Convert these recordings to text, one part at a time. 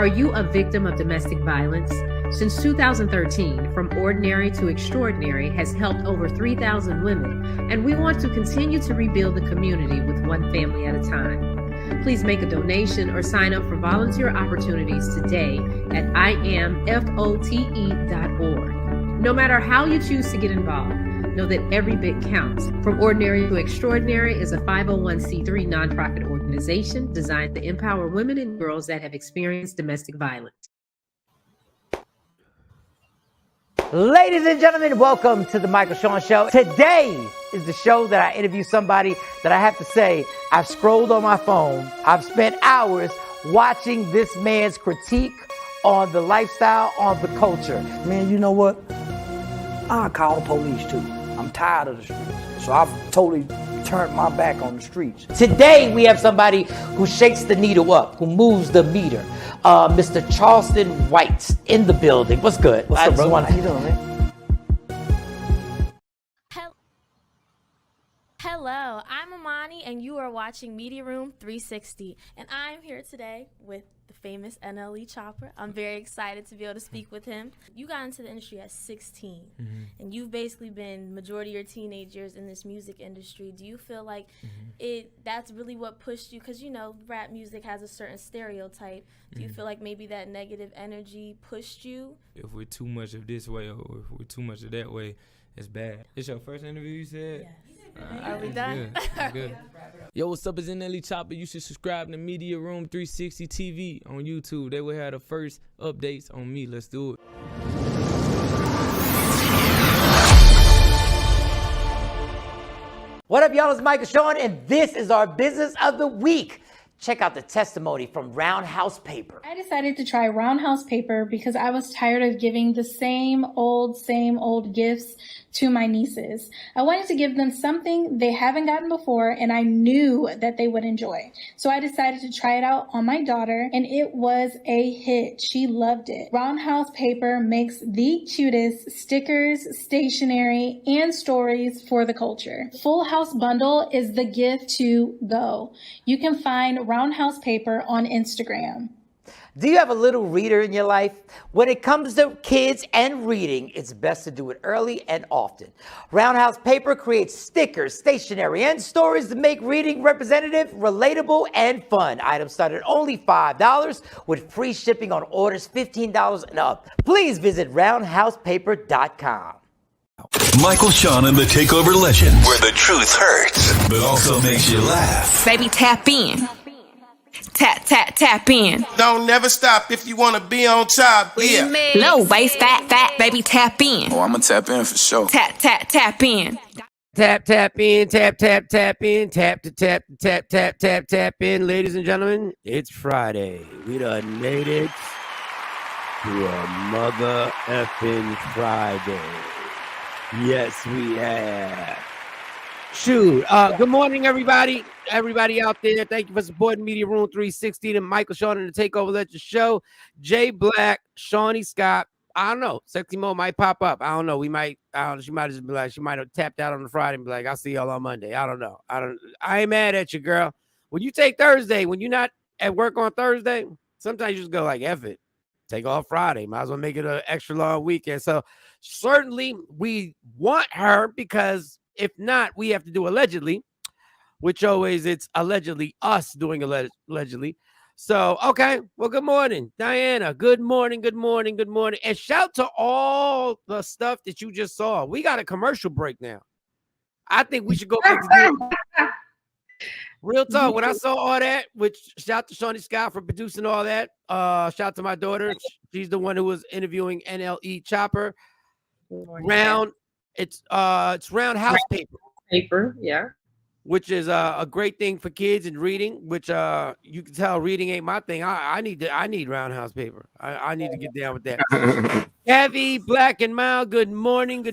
Are you a victim of domestic violence? Since 2013, From Ordinary to Extraordinary has helped over 3,000 women, and we want to continue to rebuild the community with one family at a time. Please make a donation or sign up for volunteer opportunities today at imfote.org. No matter how you choose to get involved, know that every bit counts. From Ordinary to Extraordinary is a 501c3 nonprofit organization designed to empower women and girls that have experienced domestic violence. Ladies and gentlemen, welcome to the Michael Shawn Show. Today is the show that I interview somebody that I have to say, I've scrolled on my phone. I've spent hours watching this man's critique on the lifestyle, on the culture. Man, you know what? I'll call police too. I'm tired of the streets. So I've totally turned my back on the streets. Today we have somebody who shakes the needle up, who moves the meter. Mr. Charleston White in the building. What's good? What's up, brother? How you doing, man? Hello, I'm Amani, and you are watching Media Room 360. And I'm here today with the famous NLE Chopper. I'm very excited to be able to speak with him. You got into the industry at 16, and you've basically been majority of your teenage years in this music industry. Do you feel like that's really what pushed you? Because, you know, rap music has a certain stereotype. Do you feel like maybe that negative energy pushed you? If we're too much of this way or if we're too much of that way, it's bad. It's your first interview, you said? Yes. Are we done? Good. Good. Yo, what's up? It's NLE Chopper. You should subscribe to Media Room 360 TV on YouTube. They will have the first updates on me. Let's do it. What up, y'all? It's Michael Shawn, and this is our business of the week. Check out the testimony from Roundhouse Paper. I decided to try Roundhouse Paper because I was tired of giving the same old gifts to my nieces. I wanted to give them something they haven't gotten before, and I knew that they would enjoy. So I decided to try it out on my daughter, and it was a hit. She loved it. Roundhouse Paper makes the cutest stickers, stationery, and stories for the culture. Full House Bundle is the gift to go. You can find Roundhouse Paper on Instagram. Do you have a little reader in your life? When it comes to kids and reading, it's best to do it early and often. Roundhouse Paper creates stickers, stationery, and stories to make reading representative, relatable, and fun. Items start at only $5 with free shipping on orders $15 and up. Please visit roundhousepaper.com. Michael Shawn and the Takeover Legends, where the truth hurts, but also makes you laugh. Baby, tap in. Tap in. Don't never stop if you want to be on top. Yeah. Low waist, fat, baby, tap in. Oh, I'm going to tap in for sure. Tap in. Tap in, tap in, tap in. Ladies and gentlemen, it's Friday. We done made it to a mother effing Friday. Yes, we have. Shoot. Good morning, everybody. Everybody out there, thank you for supporting Media Room 360 and Michael Shawn and the Takeover Legends Show. Jay Black, Shawnee Scott. I don't know. Sexy Mo might pop up. I don't know. She might just be like, she might have tapped out on the Friday and be like, I'll see y'all on Monday. I don't know. I ain't mad at you, girl. When you take Thursday, when you're not at work on Thursday, sometimes you just go like, F it. Take off Friday. Might as well make it an extra long weekend. So certainly we want her, because if not, we have to do allegedly, which always it's allegedly us doing allegedly. So, okay. Well, good morning, Diana. Good morning. And shout to all the stuff that you just saw. We got a commercial break now. I think we should go back to doing real talk. When I saw all that, which shout to Shawnee Scott for producing all that. Shout to my daughter. She's the one who was interviewing NLE Chopper. It's Roundhouse Paper, yeah. Which is a great thing for kids and reading, which you can tell reading ain't my thing. I need Roundhouse Paper. I need to get down with that. Heavy, Black and Mild, good morning.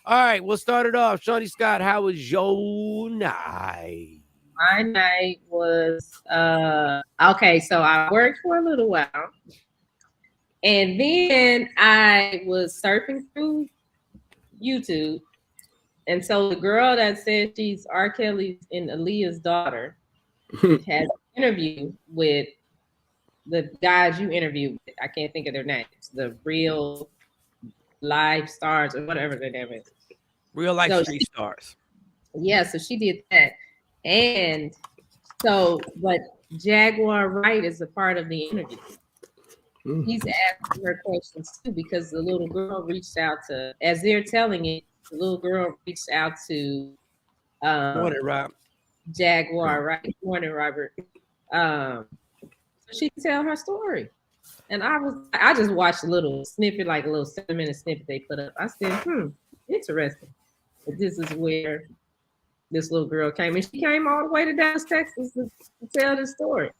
All right, we'll start it off. Shawnee Scott, how was your night? My night was okay, so I worked for a little while, and then I was surfing through YouTube. And so the girl that said she's R. Kelly's and Aaliyah's daughter has interview with the guys you interviewed with. I can't think of their names. The real live stars or whatever their name is. Real life So street stars. Yeah, so she did that. And so, but Jaguar Wright is a part of the interview. He's asking her questions too, because the little girl reached out to, as they're telling it, the little girl reached out to Morning, Rob. Jaguar Wright. Morning, Robert. So she could tell her story. And I just watched a little snippet, like a little 7-minute snippet they put up. I said, interesting. But this is where this little girl came, and she came all the way to Dallas, Texas to tell the story.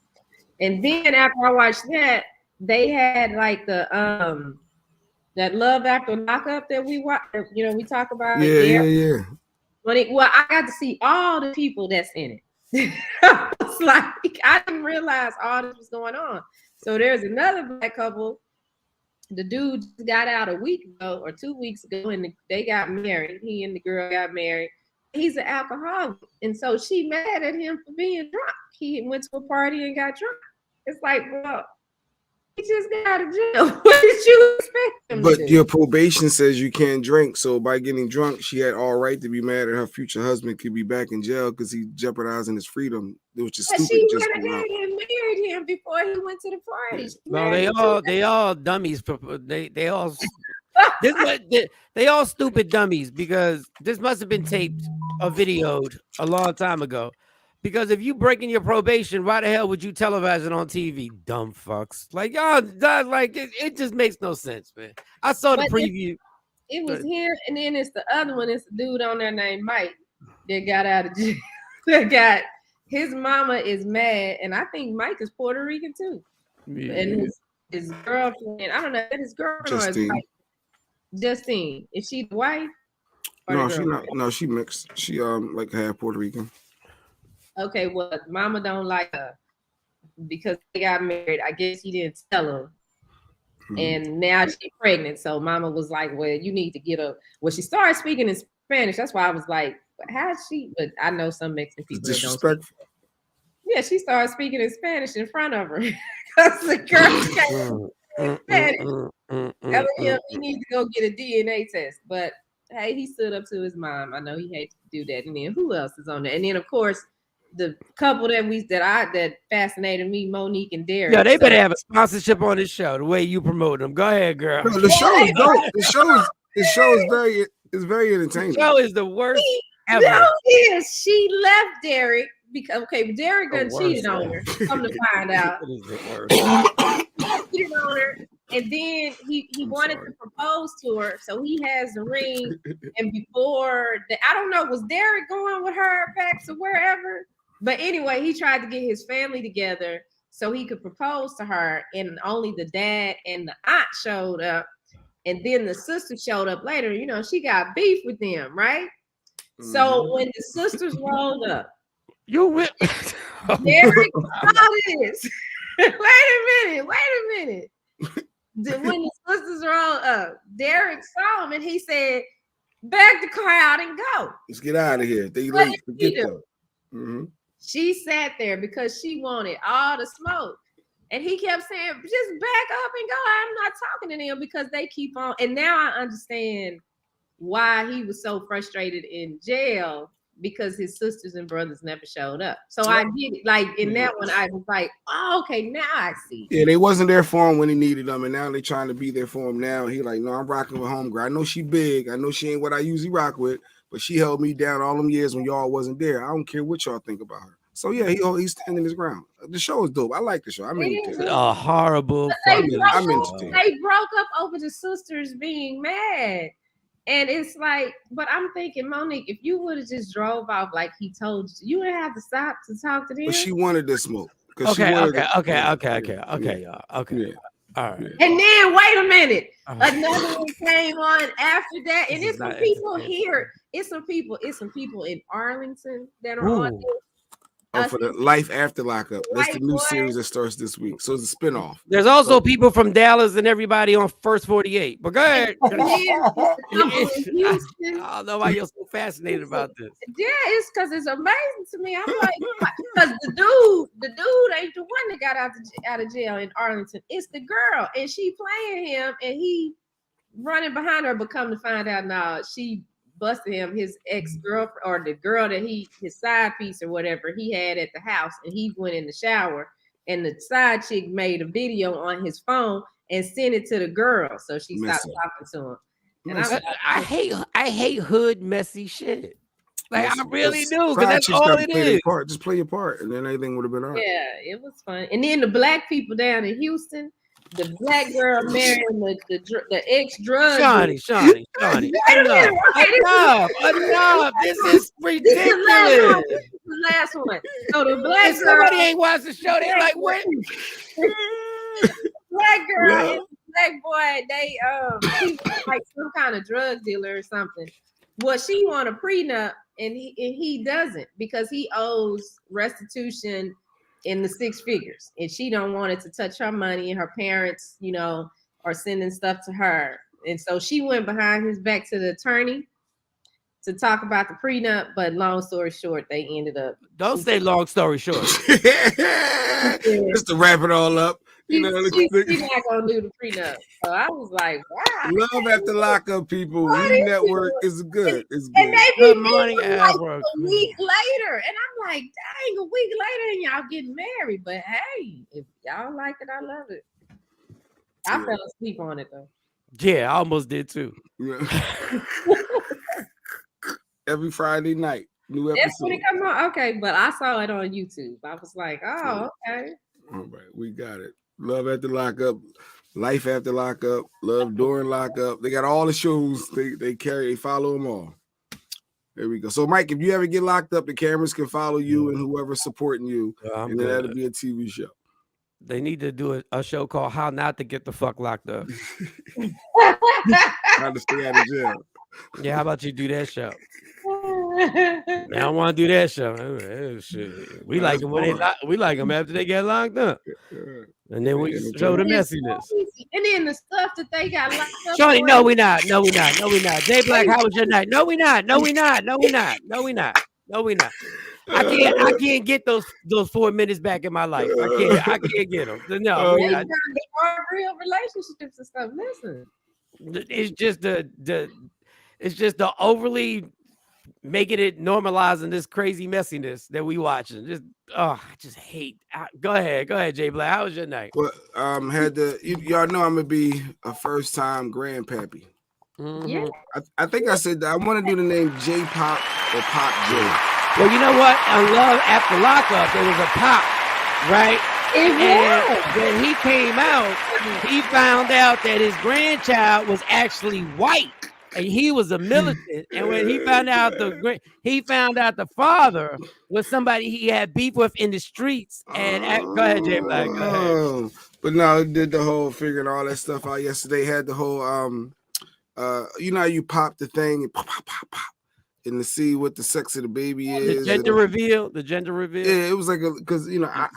And then after I watched that, they had like the that Love After Lockup that we watch, we talk about. Yeah. Well, I got to see all the people that's in it. I was like, I didn't realize all this was going on. So there's another black couple. The dude just got out a week ago or 2 weeks ago, and they got married. He and the girl got married. He's an alcoholic, and so she mad at him for being drunk. He went to a party and got drunk. It's like, well, he just got out of jail. What did you expect him to do? But your probation says you can't drink, so by getting drunk, she had all right to be mad at her future husband could be back in jail because he's jeopardizing his freedom, which is stupid. She went ahead and married him before he went to the party. No, they all dummies. They all they all stupid dummies, because this must have been taped or videoed a long time ago. Because if you breaking your probation, why the hell would you televise it on TV? Dumb fucks. Like, y'all, like it just makes no sense, man. I saw the preview. It was him, and then it's the other one. It's a dude on there named Mike that got out of jail. That his mama is mad, and I think Mike is Puerto Rican too. Yeah. And his girlfriend, I don't know, his girlfriend or his wife. Justine, is she the wife? No, she not. No, she mixed. She like half Puerto Rican. Okay, well, mama don't like her because they got married. I guess he didn't tell her. And now she's pregnant. So mama was like, well, you need to get up. Well, she started speaking in Spanish. That's why I was like, how is she? But I know some Mexican people that don't speak. Yeah, she started speaking in Spanish in front of her. Because the girl came in Spanish. Telling him he needs to go get a DNA test. But hey, he stood up to his mom. I know he hates to do that. And then who else is on there? And then of course, the couple that fascinated me, Monique and Derek. Yeah, they better have a sponsorship on this show. The way you promote them, go ahead, girl. No, the show is dope. The show is very entertaining. The show is the worst ever. No, she left Derek because Derek done cheated on her. Come to find out, cheated on her, and then he wanted to propose to her, so he has the ring. And before I don't know, was Derek going with her back to wherever? But anyway, he tried to get his family together so he could propose to her, and only the dad and the aunt showed up. And then the sister showed up later. You know, she got beef with them, right? So when the sisters rolled up, Derek saw this. Wait a minute. When the sisters rolled up, Derek saw him and he said, back the car out and go. Let's get out of here. They late. Forget them. She sat there because she wanted all the smoke. And he kept saying, just back up and go. I'm not talking to them because they keep on. And now I understand why he was so frustrated in jail, because his sisters and brothers never showed up. So I get it. Like in that one, I was like, oh, okay, now I see. Yeah, they wasn't there for him when he needed them. And now they're trying to be there for him now. He like, no, I'm rocking with homegirl. I know she big. I know she ain't what I usually rock with, but she held me down all them years when y'all wasn't there. I don't care what y'all think about her. So yeah, he's standing his ground. The show is dope. I like the show. I'm into it. A horrible. They broke up over the sisters being mad. And it's like, but I'm thinking, Monique, if you would have just drove off like he told you, you wouldn't have to stop to talk to them. But she wanted the smoke. Okay. All right. And then wait a minute, another one came on after that, and it's some people here. It's some people in Arlington that are on this. for the Life After Lockup. That's the new series that starts this week. So it's a spinoff. There's also people from Dallas and everybody on First 48. But go ahead. I don't know why you're so fascinated about this. Yeah, it's because it's amazing to me. I'm like, because the dude ain't the one that got out of jail in Arlington. It's the girl, and she playing him, and he running behind her. But come to find out, now she busted him, his ex-girlfriend, or the girl that his side piece or whatever he had at the house, and he went in the shower, and the side chick made a video on his phone and sent it to the girl, so she stopped talking to him. And I hate hood messy shit. Like I really do, because that's all it is. Just play your part, and then everything would have been all right. Yeah, it was fun. And then the black people down in Houston, the black girl marrying the ex-drug. Shawnee. Enough. This is ridiculous. This is the last one. So the black girl. Somebody ain't watched the show. They like, what? Black girl and black boy, they he was like some kind of drug dealer or something. Well, she want a prenup, and he doesn't, because he owes restitution in the 6 figures, and she don't want it to touch her money, and her parents, are sending stuff to her. And so she went behind his back to the attorney to talk about the prenup, but long story short, they ended up. Don't say long story short. Just to wrap it all up. She's not gonna do the prenup. So I was like, wow. Love After Lockup, people. We Network is good. It's good. And they be Good morning, like Albert. a week later, and I'm like, dang, a week later, and y'all getting married. But hey, if y'all like it, I love it. I fell asleep on it though. Yeah, I almost did too. Every Friday night, new episode. That's when it come on. Okay, but I saw it on YouTube. I was like, oh, okay. All right, we got it. Love After Lockup, Life After Lockup, Love During Lockup. They got all the shows they carry. They follow them all. There we go. So, Mike, if you ever get locked up, the cameras can follow you and whoever's supporting you, and then that'll be a TV show. They need to do a show called How Not to Get the Fuck Locked Up. How to stay out of jail. Yeah, how about you do that show? I don't want to do that show. Shit. We like them when we like them after they get locked up, and then we show the messiness. And then the stuff that they got locked up. Shawnee, no, we not. Jay Black, how was your night? No, we not. I can't get those 4 minutes back in my life. I can't get them. No, they got real relationships and stuff. Listen, it's just the overly making it normalizing this crazy messiness that we watching. I just hate. Go ahead, Jay Black. How was your night? Well, y'all know I'm gonna be a first-time grandpappy. Mm-hmm. Yeah. I think I said that I want to do the name J Pop or Pop J. Well, you know what? On Love After Lockup, there was a pop, right? And when he came out, he found out that his grandchild was actually white. And he was a militant, and when he found out the father was somebody he had beef with in the streets. And go ahead, Jay Black. Go ahead. But no, it did the whole figuring all that stuff out yesterday. Had the whole you know how you pop the thing and pop, and to see what the sex of the baby is. The gender reveal. Yeah, it was like because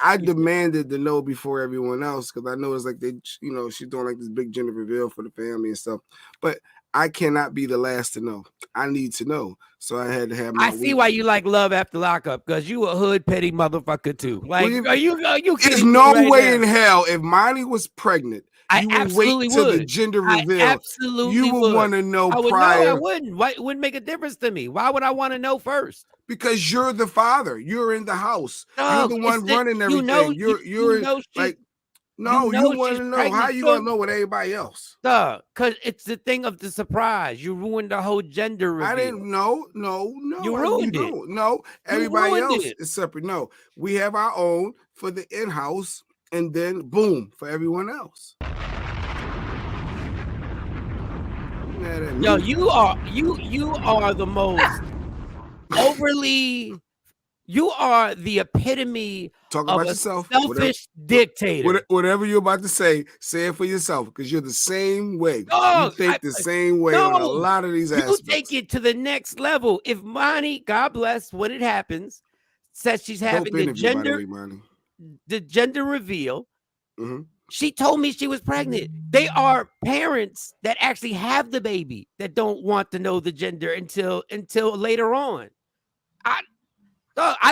I demanded to know before everyone else, because I know it's like she's doing like this big gender reveal for the family and stuff, but I cannot be the last to know. I need to know. So I had to have my. I see why you like Love After Lockup, because you a hood petty motherfucker too. Like, are you There's no way in hell if Monty was pregnant, you would wait till the gender reveal. Absolutely, you would want to know I would prior. know, I wouldn't. Why, it wouldn't make a difference to me. Why would I want to know first? Because you're the father. You're in the house. You're the one running everything. You're like. No, you want to know. How you gonna know with everybody else? Because it's the thing of the surprise. You ruined the whole gender reveal. I didn't know. No. You ruined it. No, everybody else is separate. No, we have our own for the in-house, and then boom for everyone else. Yo, you are the most overly. You are the epitome of a selfish dictator. Whatever you're about to say it for yourself, because you're the same way. You think the same way on a lot of these aspects. You take it to the next level. If Monty, God bless, when it happens, says she's having Dope interview, by the way, Monty. the gender reveal. Mm-hmm. She told me she was pregnant. They are parents that actually have the baby that don't want to know the gender until later on. I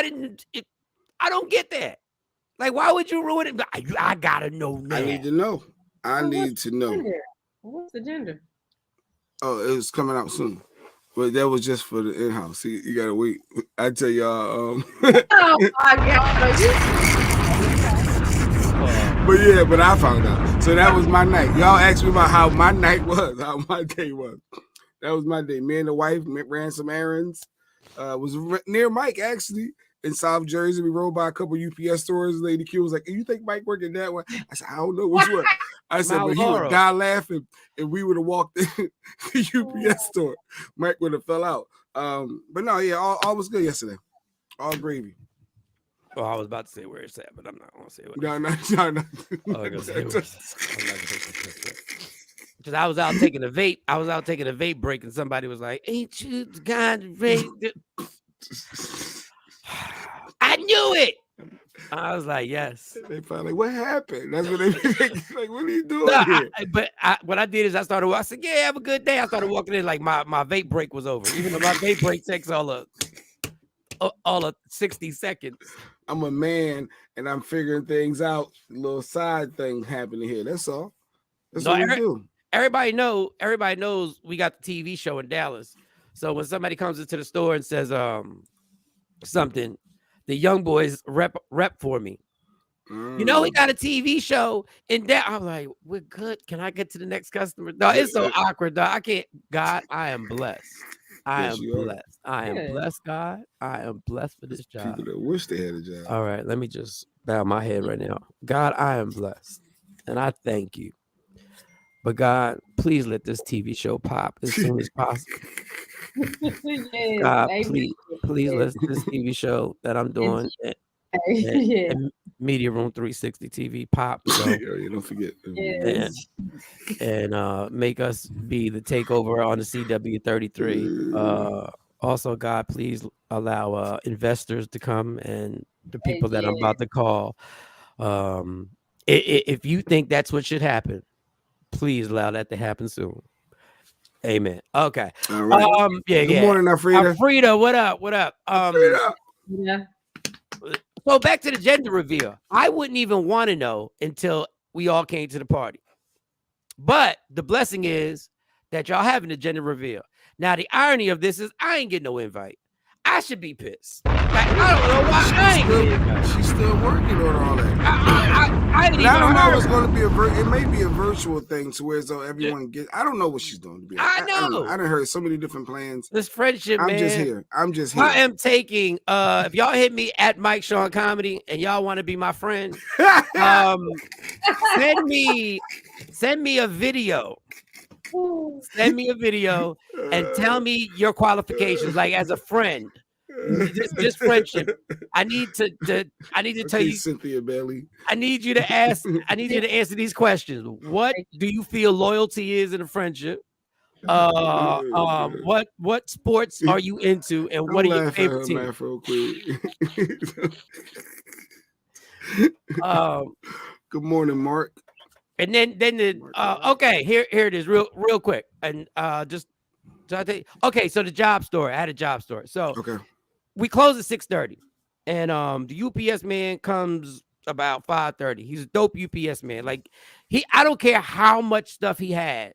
don't get that. Like, why would you ruin it? I gotta know now. I need to know. I need to know. What's the gender? Oh, it was coming out soon. But that was just for the in-house. You gotta wait. I tell y'all. Oh my God! But I found out. So that was my night. Y'all asked me about how my night was, how my day was. That was my day. Me and the wife ran some errands. Was near Mike actually in South Jersey. We rode by a couple UPS stores. Lady Q was like, "You think Mike working that one?" I said, "I don't know which one." I said, "But he would die laughing, and we would have walked in the UPS store. Mike would have fell out." But no, yeah, all was good yesterday. All gravy. Oh, I was about to say where it's at, but I'm not gonna say it. No. I'm not gonna say where it's at. Because I was out taking a vape. I was out taking a vape break, and somebody was like, "Ain't you the guy that vape?" I knew it. I was like, "Yes." They probably like, "What happened?" That's what they like. What are you doing here? What I did is I said, "Yeah, have a good day." I started walking in like my vape break was over, even though my vape break takes all of 60 seconds. I'm a man, and I'm figuring things out. A little side thing happening here. That's all. That's what we do. Everybody knows we got the TV show in Dallas. So when somebody comes into the store and says something, the young boys rep for me. You know, we got a TV show in that. I'm like, we're good. Can I get to the next customer? No, it's so awkward. Dog. I can't. God, I am blessed. I am blessed. I am blessed, God. I am blessed for this job. People that wish they had a job. All right, let me just bow my head right now. God, I am blessed, and I thank you. But God, please let this TV show pop as soon as possible. Yes, God, please let this TV show that I'm doing and Media Room 360 TV pop. So you don't forget. And make us be the takeover on the CW 33. Also, God, please allow investors to come and the people that I'm about to call. If you think that's what should happen, please allow that to happen soon. Amen. Okay. All right. Good morning, Alfreda. Alfreda, what up? What up? Yeah. So back to the gender reveal. I wouldn't even want to know until we all came to the party. But the blessing is that y'all having the gender reveal. Now, the irony of this is I ain't getting no invite. I should be pissed. Like, I don't know why I ain't getting invite. She's still working on all that. I don't know. It's going to be it may be a virtual thing to where so everyone gets. I don't know what she's doing. To be honest. I know. I done heard so many different plans. This friendship, man. I'm just here. I am taking. If y'all hit me at Mike Shawn Comedy and y'all want to be my friend, send me a video. Send me a video and tell me your qualifications, like as a friend. Just friendship. I need to tell you, Cynthia Bailey. I need you to answer these questions. What do you feel loyalty is in a friendship? What sports are you into, and what are your favorite teams? Good morning, Mark. And then okay, here it is, real quick, and okay. So the job story. I had a job story. So we close at 6:30, and the UPS man comes about 5:30. He's a dope UPS man. Like I don't care how much stuff he has.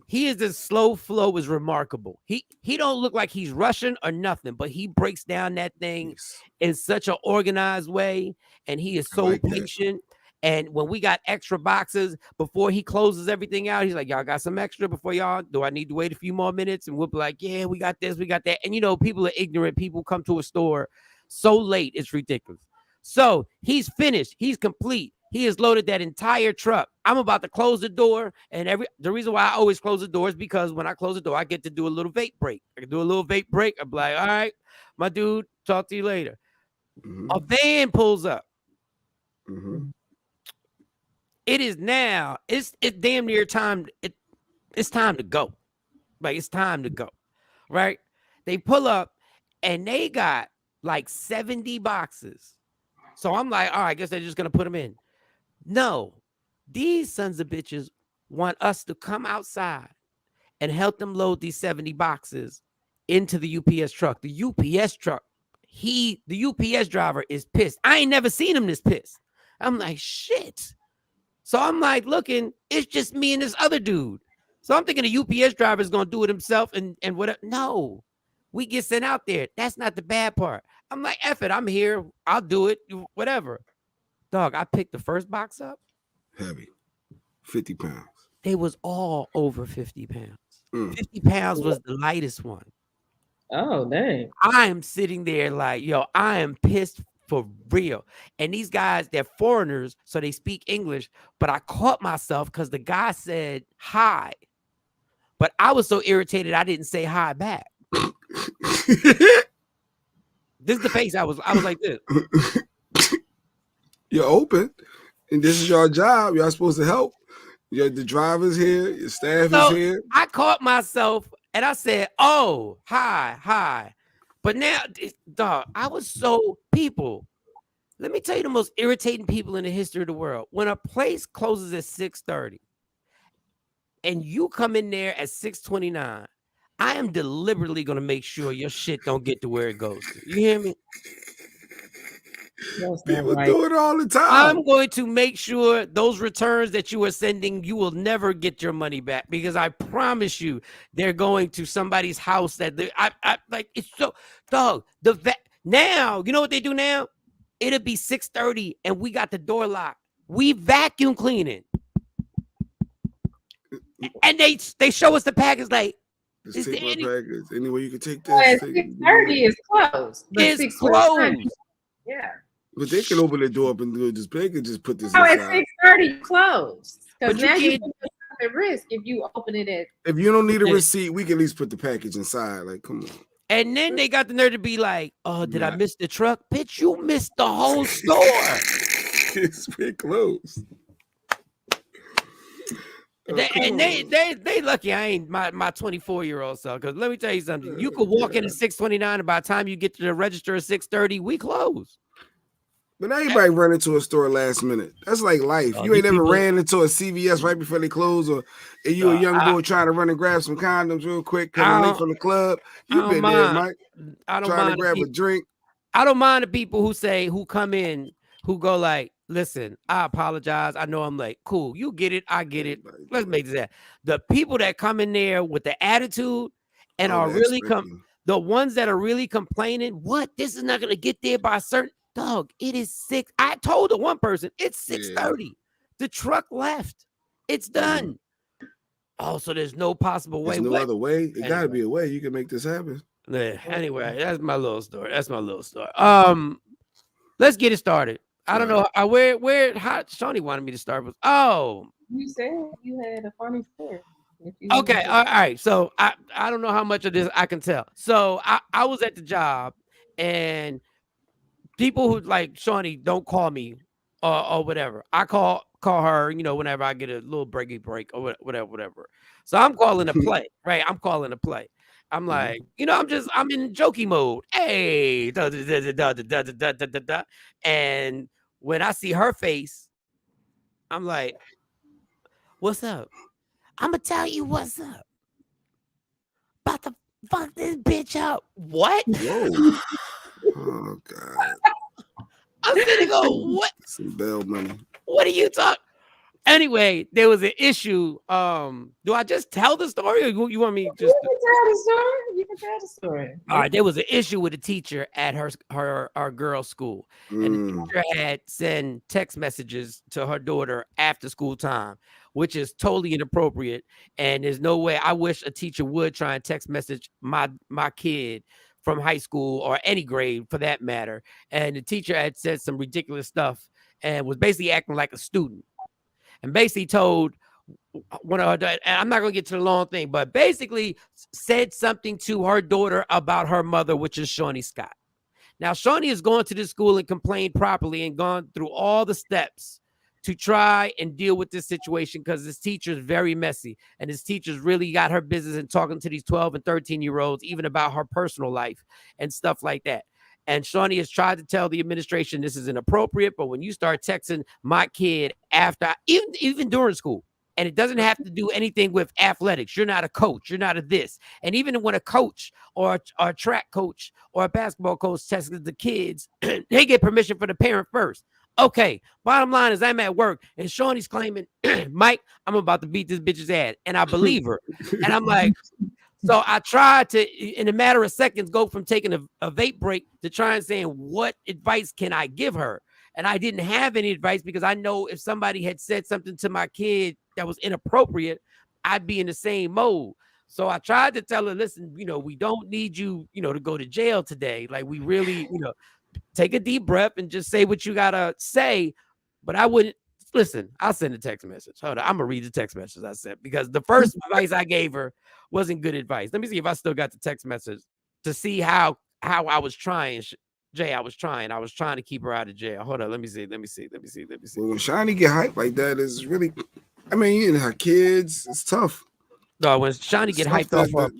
He is as slow flow is remarkable. He don't look like he's rushing or nothing, but he breaks down that thing in such an organized way, and he is so patient. And when we got extra boxes, before he closes everything out, he's like, y'all got some extra before y'all? Do I need to wait a few more minutes? And we'll be like, yeah, we got this, we got that. And, you know, people are ignorant. People come to a store so late, it's ridiculous. So he's finished. He's complete. He has loaded that entire truck. I'm about to close the door. And the reason why I always close the door is because when I close the door, I get to do a little vape break. I can do a little vape break. I'm like, all right, my dude, talk to you later. A van pulls up. It is now. It's damn near time. It's time to go. Like it's time to go, right? They pull up, and they got like 70 boxes. So I'm like, all right, I guess they're just going to put them in. No, these sons of bitches want us to come outside and help them load these 70 boxes into the UPS truck. The UPS truck, the UPS driver is pissed. I ain't never seen him this pissed. I'm like, shit. So I'm like, looking, it's just me and this other dude. So I'm thinking the UPS driver is going to do it himself and whatever. No, we get sent out there. That's not the bad part. I'm like, F it, I'm here. I'll do it, whatever. Dog, I picked the first box up. Heavy. 50 pounds. They was all over 50 pounds. 50 pounds was the lightest one. Oh, dang. I am sitting there like, yo, I am pissed for real. And these guys, they're foreigners, so they speak English. But I caught myself because the guy said hi. But I was so irritated, I didn't say hi back. This is the face I was like this. You're open, and this is your job. Y'all supposed to help. The driver's here, your staff is here. I caught myself and I said, oh, hi. But now, dog, I was so people. Let me tell you the most irritating people in the history of the world. When a place closes at 6:30 and you come in there at 6:29, I am deliberately going to make sure your shit don't get to where it goes to. You hear me? People do it all the time. I'm going to make sure those returns that you are sending, you will never get your money back, because I promise you, they're going to somebody's house that I like. It's so, dog. Now, you know what they do now? It'll be 6:30 and we got the door locked. We vacuum cleaning, and they show us the package like. Just take my package. Anyway, you can take this. 6:30 is closed. It's closed. Yeah. But they can open the door up and do this. They can just put this Oh, inside. at 6:30 closed. Because But now you you put yourself at risk if you open it at. If you don't need a receipt, we can at least put the package inside. Like, come on. And then they got the nerve to be like, oh, did I miss the truck? Bitch, you missed the whole store. It's pretty close. They lucky I ain't my 24-year-old self. Because let me tell you something. You could walk in at 6:29, and by the time you get to the register at 6:30, we close. But everybody run into a store last minute. That's like life. You ain't never ran into a CVS right before they close, or you a young boy trying to run and grab some condoms real quick, coming late from the club. You've been there, Mike. I don't trying mind to grab a drink. I don't mind the people who come in, who go like, listen, I apologize. I know I'm late. Cool. You get it. I get it. Let's make this happen. The people that come in there with the attitude and are really the ones that are really complaining, what? This is not going to get there by a certain dog. It is 6. I told the one person it's 6:30. Yeah. The truck left. It's done. Oh, so there's no possible way. There's no other way. It got to be a way you can make this happen. Anyway, that's my little story. Let's get it started. I don't know how Shawnee wanted me to start with. You said you had a funny story. Okay, all right. So I don't know how much of this I can tell. So I was at the job, and people who like Shawnee don't call me or whatever. I call her, whenever I get a little break or whatever. So I'm calling a play, right? I'm calling a play. I'm like, I'm in jokey mode. Hey, and when I see her face, I'm like, what's up? I'm gonna tell you what's up. About to fuck this bitch up. What? Whoa. Oh God. I'm gonna go, what? Some bail money. What are you talking? Anyway, there was an issue. Do I just tell the story, or you want me just? You can tell the story. All right, there was an issue with a teacher at our girls' school, and the teacher had sent text messages to her daughter after school time, which is totally inappropriate. And there's no way. I wish a teacher would try and text message my kid from high school or any grade for that matter. And the teacher had said some ridiculous stuff and was basically acting like a student. And basically told one of her, and I'm not going to get to the long thing, but basically said something to her daughter about her mother, which is Shawnee Scott. Now, Shawnee has gone to this school and complained properly and gone through all the steps to try and deal with this situation, because this teacher is very messy, and this teacher's really got her business in talking to these 12 and 13-year-olds, even about her personal life and stuff like that. And Shawnee has tried to tell the administration this is inappropriate, but when you start texting my kid after, even during school, and it doesn't have to do anything with athletics. You're not a coach. You're not a this. And even when a coach or a track coach or a basketball coach texts the kids, they get permission from the parent first. Okay, bottom line is I'm at work and Shawnee's claiming, Mike, I'm about to beat this bitch's ass. And I believe her. And I'm like, so I tried to, in a matter of seconds, go from taking a vape break to trying saying, what advice can I give her? And I didn't have any advice because I know if somebody had said something to my kid that was inappropriate, I'd be in the same mode. So I tried to tell her, listen, we don't need you, to go to jail today. Like, we really, take a deep breath and just say what you gotta say. But I wouldn't listen. I'll send a text message. Hold on, I'm gonna read the text message I sent because the first advice I gave her wasn't good advice. Let me see if I still got the text message to see how I was trying. Jay, I was trying to keep her out of jail. Hold on, let me see. Well, when Shawnee get hyped like that, is really, her kids, it's tough. No, when Shawnee get hyped off,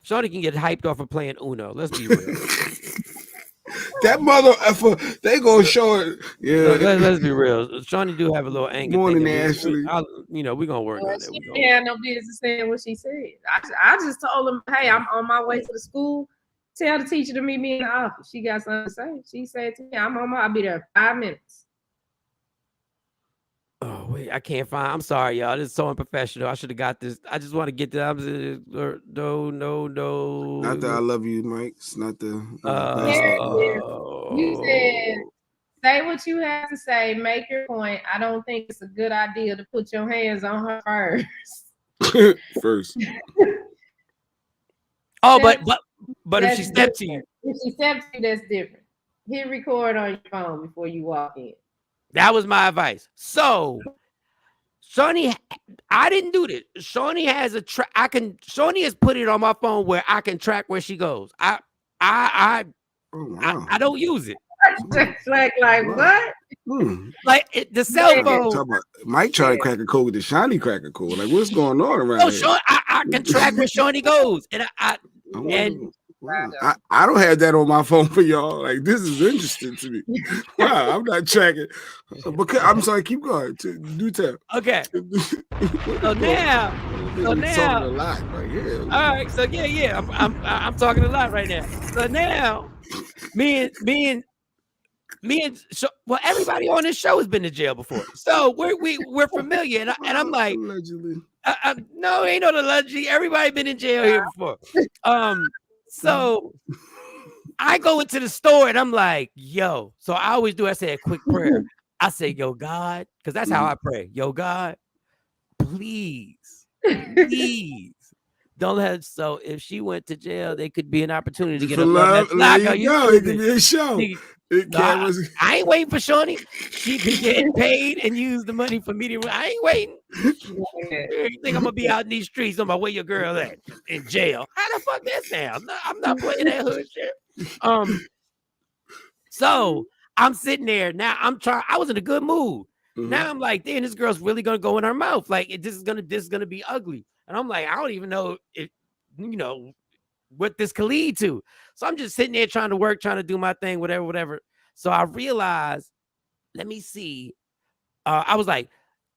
Shawnee can get hyped off of playing Uno. Let's be real. That mother effer, they gonna show it. Yeah, let's be real. Shawnee do have a little anger. More than Ashley. We're gonna work on She it. had no business saying what she said. I just told him, hey, I'm on my way to the school. Tell the teacher to meet me in the office. She got something to say. She said to me, I'll be there in 5 minutes. Oh, wait, I can't find. I'm sorry, y'all. This is so unprofessional. I should have got this. I just want to get that. No. Not that I love you, Mike. It's not the. You said, say what you have to say. Make your point. I don't think it's a good idea to put your hands on her first. First. Oh, but if she stepped to you. If she stepped to you, that's different. Hit record on your phone before you walk in. That was my advice. So, Shawnee, I didn't do this. Shawnee has Shawnee has put it on my phone where I can track where she goes. I don't use it. like what? Like the cell phone. Mike trying to crack a code with the Shawnee crack a code. Like, what's going on around here? I can track where Shawnee goes, and I don't have that on my phone for y'all. Like, this is interesting to me. Wow, I'm not tracking. Because I'm sorry, keep going. Do tell. Okay. So now. Talking a lot right here. All right. So yeah. I'm talking a lot right now. So now, me and well, everybody on this show has been to jail before, so we're familiar. And I'm like, allegedly. No, ain't no allegedly. Everybody been in jail here before. So I go into the store and I'm like, yo. So I always do. I say a quick prayer. I say, yo, God, because that's how I pray. Yo, God, please, don't let her. So if she went to jail, there could be an opportunity to get a love. It could be a show. I ain't waiting for Shawnee. She can get paid and use the money for media. I ain't waiting. You think I'm gonna be out in these streets on my way your girl at in jail? How the fuck that sound? I'm not playing that hood shit. So I'm sitting there now. I was in a good mood. Mm-hmm. Now I'm like, damn, this girl's really gonna go in her mouth. Like this is gonna be ugly. And I'm like, I don't even know if what this could lead to. So I'm just sitting there trying to work, trying to do my thing, whatever. So I realized, let me see. I was like,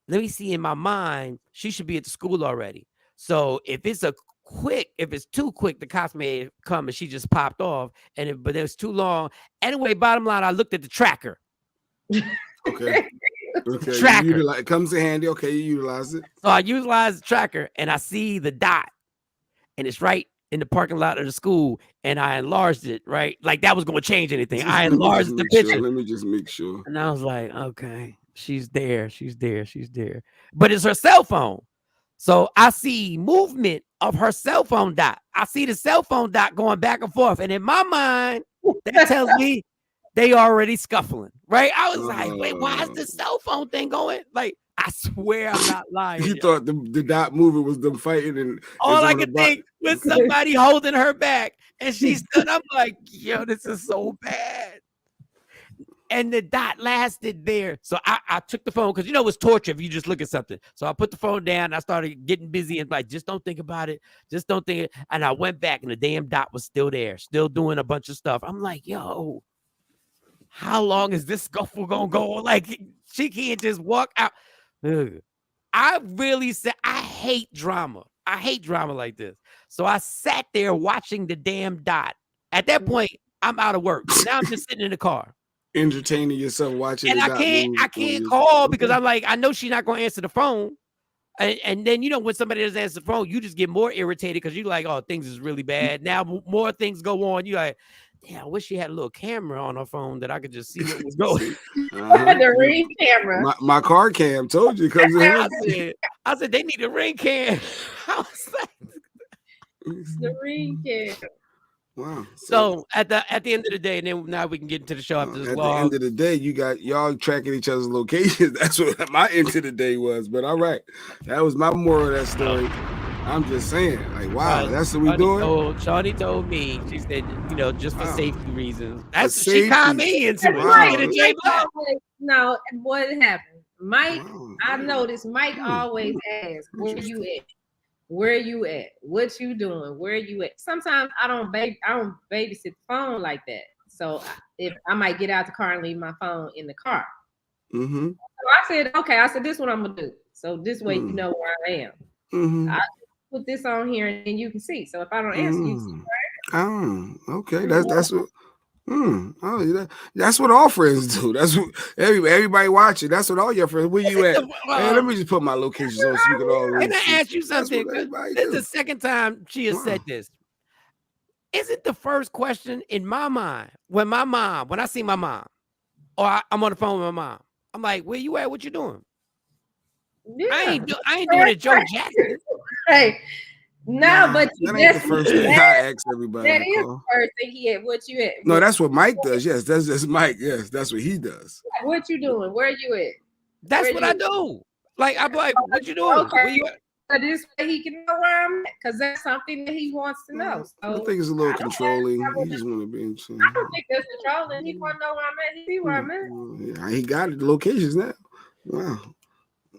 let me see in my mind, she should be at the school already. So if it's too quick, the cops may come and she just popped off. But it was too long. Anyway, bottom line, I looked at the tracker. Okay. Tracker. It comes in handy. Okay, you utilize it. So I utilize the tracker and I see the dot. And it's right in the parking lot of the school, and I enlarged it, right? Like that was going to change anything. I enlarged the picture. Let me just make sure. And I was like, okay, she's there. But it's her cell phone. So I see movement of her cell phone dot. I see the cell phone dot going back and forth. And in my mind, that tells me they already scuffling, right? I was like, wait, why is the cell phone thing going? Like, I swear I'm not lying. You thought the dot moving was them fighting, and all I could think was somebody holding her back, and she stood up like, yo, this is so bad. And the dot lasted there. So I took the phone because, it's torture if you just look at something. So I put the phone down. I started getting busy and like, just don't think about it. Just don't think it. And I went back and the damn dot was still there, still doing a bunch of stuff. I'm like, yo, how long is this scuffle going to go? Like, she can't just walk out. Ugh. I really said, I hate drama. I hate drama like this. So I sat there watching the damn dot. At that point, I'm out of work. Now I'm just sitting in the car. Entertaining yourself watching. And I can't call because I'm like, I know she's not going to answer the phone. And then, when somebody doesn't answer the phone, you just get more irritated because you're like, oh, things is really bad. Now more things go on. You're like, damn, I wish she had a little camera on her phone that I could just see what was going. The Ring camera. My car cam told you. I said, they need a Ring cam. I was like, the Ring cam. Wow. So at the end of the day, and then now we can get into the show after this. At the end of the day, you got y'all tracking each other's locations. That's what my end of the day was. But all right, that was my moral of that story. I'm just saying, like, wow, that's what we doing. Shawnee told me, she said, just for safety reasons. That's safety. She caught me into it. Wow. No, what happened? Mike, I noticed Mike always asks, "Where you at? Where you at? What you doing? Where you at?" Sometimes I don't babysit the phone like that. So if I might get out the car and leave my phone in the car. Mm-hmm. So I said, okay. I said, this is what I'm gonna do. So this way you know where I am. Mm-hmm. I put this on here and you can see. So if I don't answer, you see where I am. Okay. That's what. That's what all friends do. That's what everybody watching. That's what all your friends. Where you at? Hey, let me just put my locations on so you can all. Can I ask you something? This is the second time she has said this. Isn't the first question in my mind when I see my mom, or I'm on the phone with my mom, I'm like, "Where you at? What you doing?" Yeah. I ain't doing it, Joe Jackson. Hey. No, but that ain't the first thing I ask everybody. That is the first thing he at. What you at? No, that's what Mike does. Yes, that's Mike. Yes, that's what he does. What you doing? Where you at? That's what I do. Like, I'm like, what you doing? Okay. Where you at? So this way he can know where I'm at, because that's something that he wants to know. So I think it's a little controlling. He just want to be in. I don't think that's controlling. He want to know where I'm at. He see where I'm at. Yeah, he got the locations now. Wow.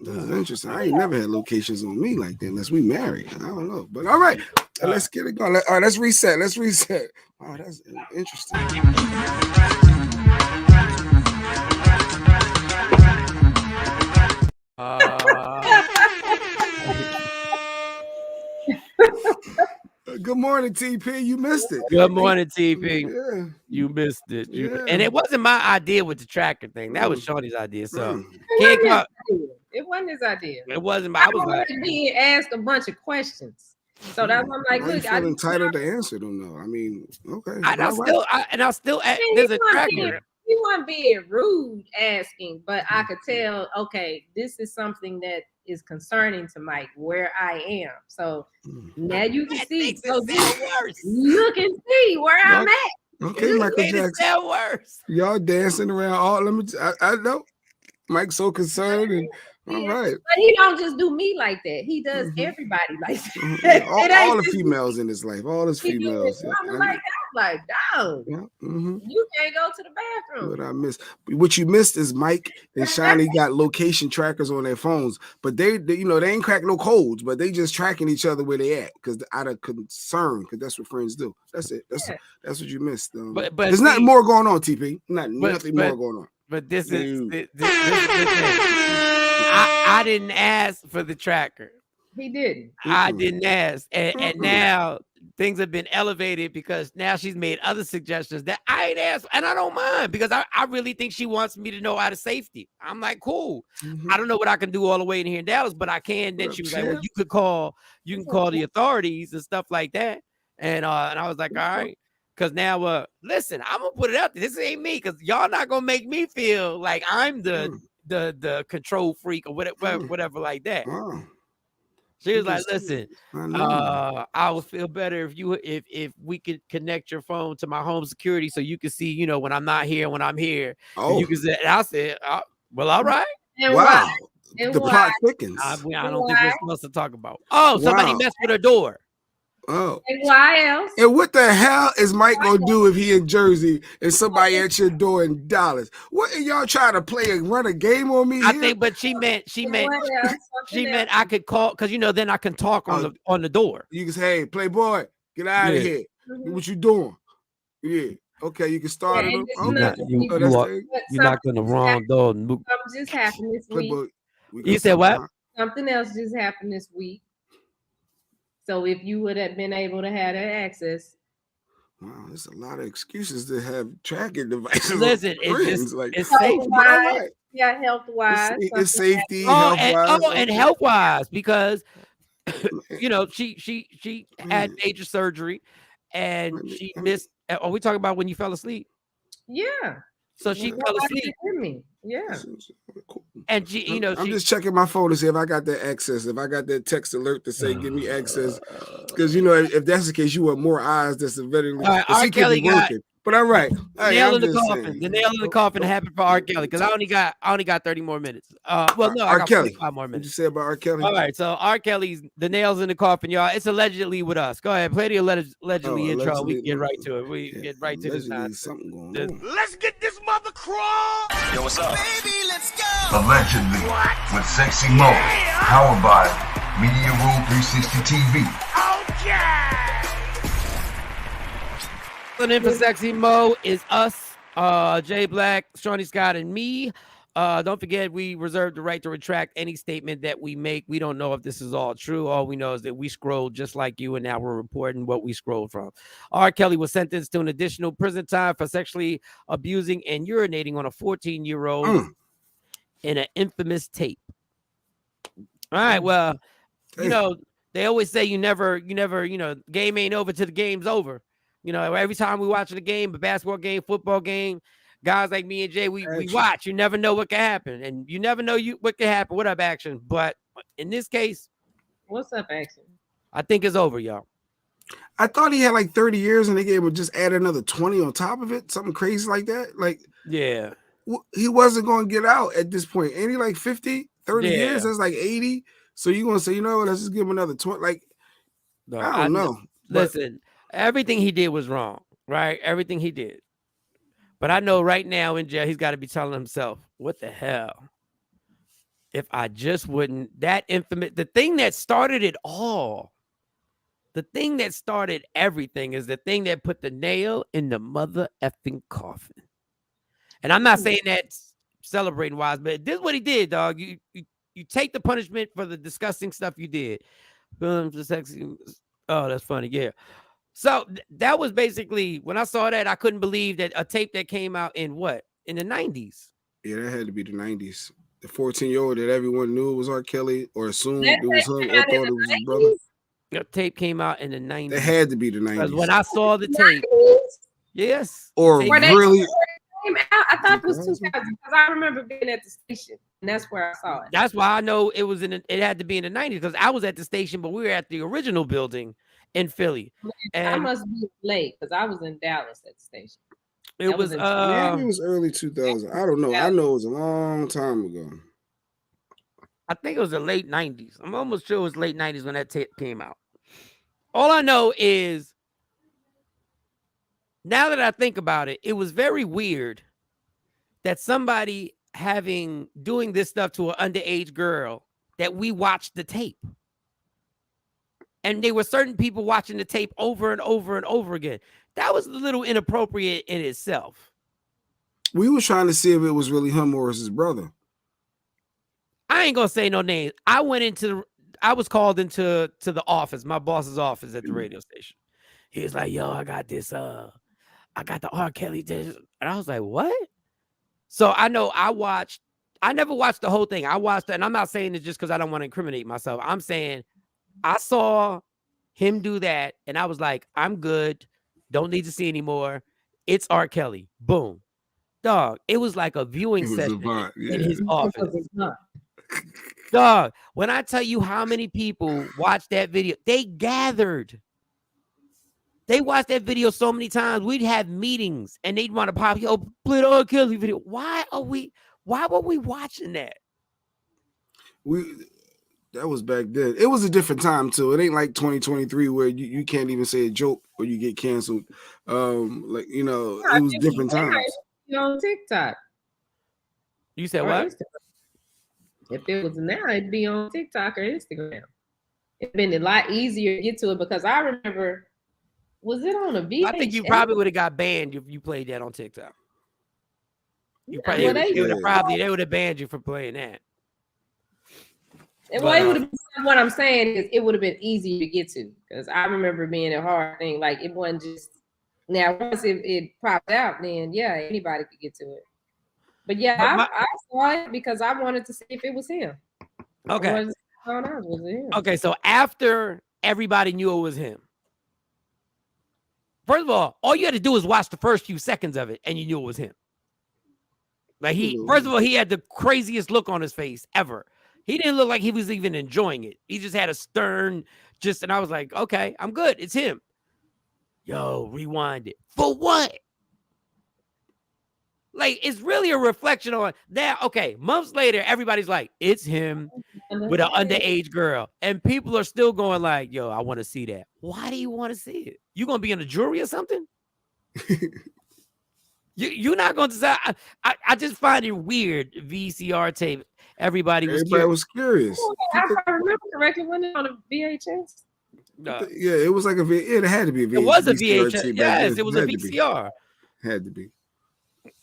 That's interesting. I ain't never had locations on me like that unless we married. I don't know. But all right, let's get it going. All right, let's reset. Wow, that's interesting. Good morning, TP. You missed it. Good morning, TP. Yeah. You missed it. Yeah. And it wasn't my idea with the tracker thing. That was Shawnee's idea. So It wasn't his idea. It wasn't. I was like being asked a bunch of questions. So that's why I'm like, look, I feel entitled to answer them though. I mean, okay. I'll still there's a tracker. He wasn't being rude asking, but I could tell, okay, this is something that is concerning to Mike, where I am. So now you can see. So look and see where I'm at. Okay, Michael Jackson. Worse. Y'all dancing around. I know. Mike's so concerned and all right. But he don't just do me like that. He does everybody like that. All the females in his life. All his females. I'm like, dog. Yeah. You can't go to the bathroom. What I missed. What you missed is Mike and Shawnee got location trackers on their phones, but they ain't cracking no codes, but they just tracking each other where they at because out of concern, because that's what friends do. That's it. That's what you missed. But there's nothing more going on, TP. Nothing more going on. But this is this I didn't ask for the tracker. He didn't. I didn't ask. And now things have been elevated because now she's made other suggestions that I ain't asked. And I don't mind because I really think she wants me to know out of safety. I'm like, cool. I don't know what I can do all the way in here in Dallas, but I can. Then she was like, well, you can call the authorities and stuff like that. And I was like, all right. Because now, listen, I'm going to put it out there. This ain't me because y'all not going to make me feel like I'm the control freak or whatever like that. She was like, listen, I would feel better if we could connect your phone to my home security so you can see, when I'm not here, when I'm here. And you can say, and I said, well, all right. And wow. And the plot thickens. I don't think we're supposed to talk about. Oh, somebody messed with her door. Oh. And why else? And what the hell is Mike gonna do if he in Jersey and somebody at your door in Dallas? What are y'all trying to play and run a game on me? I here? think, but she meant What I could call because then I can talk on the door. You can say, "Hey, Playboy, get out of here. Mm-hmm. What you doing?" Yeah. Okay, you can start it. You're not gonna wrong door. Something just happened this week. Playboy, you said what? Something else just happened this week. So if you would have been able to have that access. Wow, there's a lot of excuses to have tracking devices. Listen, it's safe. Right. Yeah, health-wise. It's safety, health-wise. And health-wise, because she had major surgery and she missed. Are we talking about when you fell asleep? Yeah. So she fell asleep. Yeah. And she, I'm just checking my phone to see if I got that access. If I got that text alert to say give me access, because if that's the case, you want more eyes. That's eventually. R. Kelly got working. But all right, the nail in the coffin. The nail in the coffin happened for R. Kelly because I only got 30 more minutes. Well, no, I got 45 more minutes. What you say about R. Kelly? All right, so R. Kelly's the nails in the coffin, y'all. It's allegedly with us. Go ahead, play the allegedly intro. We can get right to it. We get right to this. Something going on. Let's get this mother crawl. Yo, what's up? Baby, let's go. Allegedly with Sexy Mo, powered by Media Room 360 TV. Okay. In for Sexy Mo is us, Jay Black, Shawnee Scott, and me. Don't forget, we reserve the right to retract any statement that we make. We don't know if this is all true. All we know is that we scrolled just like you, and now we're reporting what we scrolled from. R. Kelly was sentenced to an additional prison time for sexually abusing and urinating on a 14-year-old in an infamous tape. All right, well, they always say you never, game ain't over till the game's over. Every time we watch a game, a basketball game, football game, guys like me and Jay, we watch. You never know what can happen, and you never know what can happen. What up, Action? But in this case, what's up, Action? I think it's over, y'all. I thought he had like 30 years, and they gave him just add another 20 on top of it, something crazy like that. Like, yeah, he wasn't going to get out at this point. Ain't he like 50, 30 years? That's like 80. So you're going to say, let's just give him another 20. Like, no, I don't know. Listen. Everything he did was wrong, right? Everything he did. But I know right now in jail, he's got to be telling himself, what the hell? If I just wouldn't, the thing that started it all, the thing that started everything is the thing that put the nail in the mother effing coffin. And I'm not saying that celebrating wise, but this is what he did, dog. You take the punishment for the disgusting stuff you did. Oh, that's funny. Yeah. So that was basically, when I saw that, I couldn't believe that a tape that came out in the 90s. Yeah, that had to be the 90s. The 14-year-old that everyone knew was R. Kelly or assumed it was him or thought it was his brother. The tape came out in the 90s. It had to be the 90s. Because when I saw the tape, yes. Or really. I thought it was 2000 because I remember being at the station, and that's where I saw it. That's why I know it had to be in the 90s because I was at the station, but we were at the original building in Philly. And I must be late because I was in Dallas at the station. It was maybe it was early 2000. I don't know. I know it was a long time ago. I think it was the late 90s. I'm almost sure it was late 90s when that tape came out. All I know is, now that I think about it, it was very weird that somebody doing this stuff to an underage girl that we watched the tape. And there were certain people watching the tape over and over and over again. That was a little inappropriate in itself. We were trying to see if it was really him or his brother. I ain't gonna say no names. I was called into the office, my boss's office at the radio station. He was like, "Yo, I got this. I got the R. Kelly dish," and I was like, "What?" So I know I never watched the whole thing. I watched it, and I'm not saying it just because I don't want to incriminate myself. I'm saying I saw him do that, and I was like, I'm good. Don't need to see anymore. It's R. Kelly. Boom. Dog, it was like a viewing session in his office. Dog, when I tell you how many people watched that video, they gathered. They watched that video so many times. We'd have meetings, and they'd want to pop, play the R. Kelly video. Why were we watching that? That was back then. It was a different time too. It ain't like 2023 where you can't even say a joke or you get canceled. Like it was different times. On TikTok. You said or what? Instagram. If it was now, it'd be on TikTok or Instagram. It'd been a lot easier to get to it because I remember, was it on a VHS? I think you probably would have got banned if you played that on TikTok. You probably Well, they would have banned you for playing that. Well, it would have been, what I'm saying is it would have been easier to get to because I remember being a hard thing. Like it wasn't just now once it popped out, then yeah, anybody could get to it. But yeah, I saw it because I wanted to see if it was him. Okay. Was it him? Okay, so after everybody knew it was him, first of all you had to do was watch the first few seconds of it, and you knew it was him. Like first of all, he had the craziest look on his face ever. He didn't look like he was even enjoying it. He just had a stern, and I was like, okay, I'm good. It's him. Yo, rewind it. For what? Like, it's really a reflection on that. Okay, months later, everybody's like, it's him with an underage girl. And people are still going like, yo, I want to see that. Why do you want to see it? You going to be in a jury or something? You're not going to decide. I just find it weird. VCR tape. Everybody was curious. I remember correctly, when it on a VHS. Yeah, it was like it had to be a VHS. It was a VHS. Yes, it was a VCR. Had to be.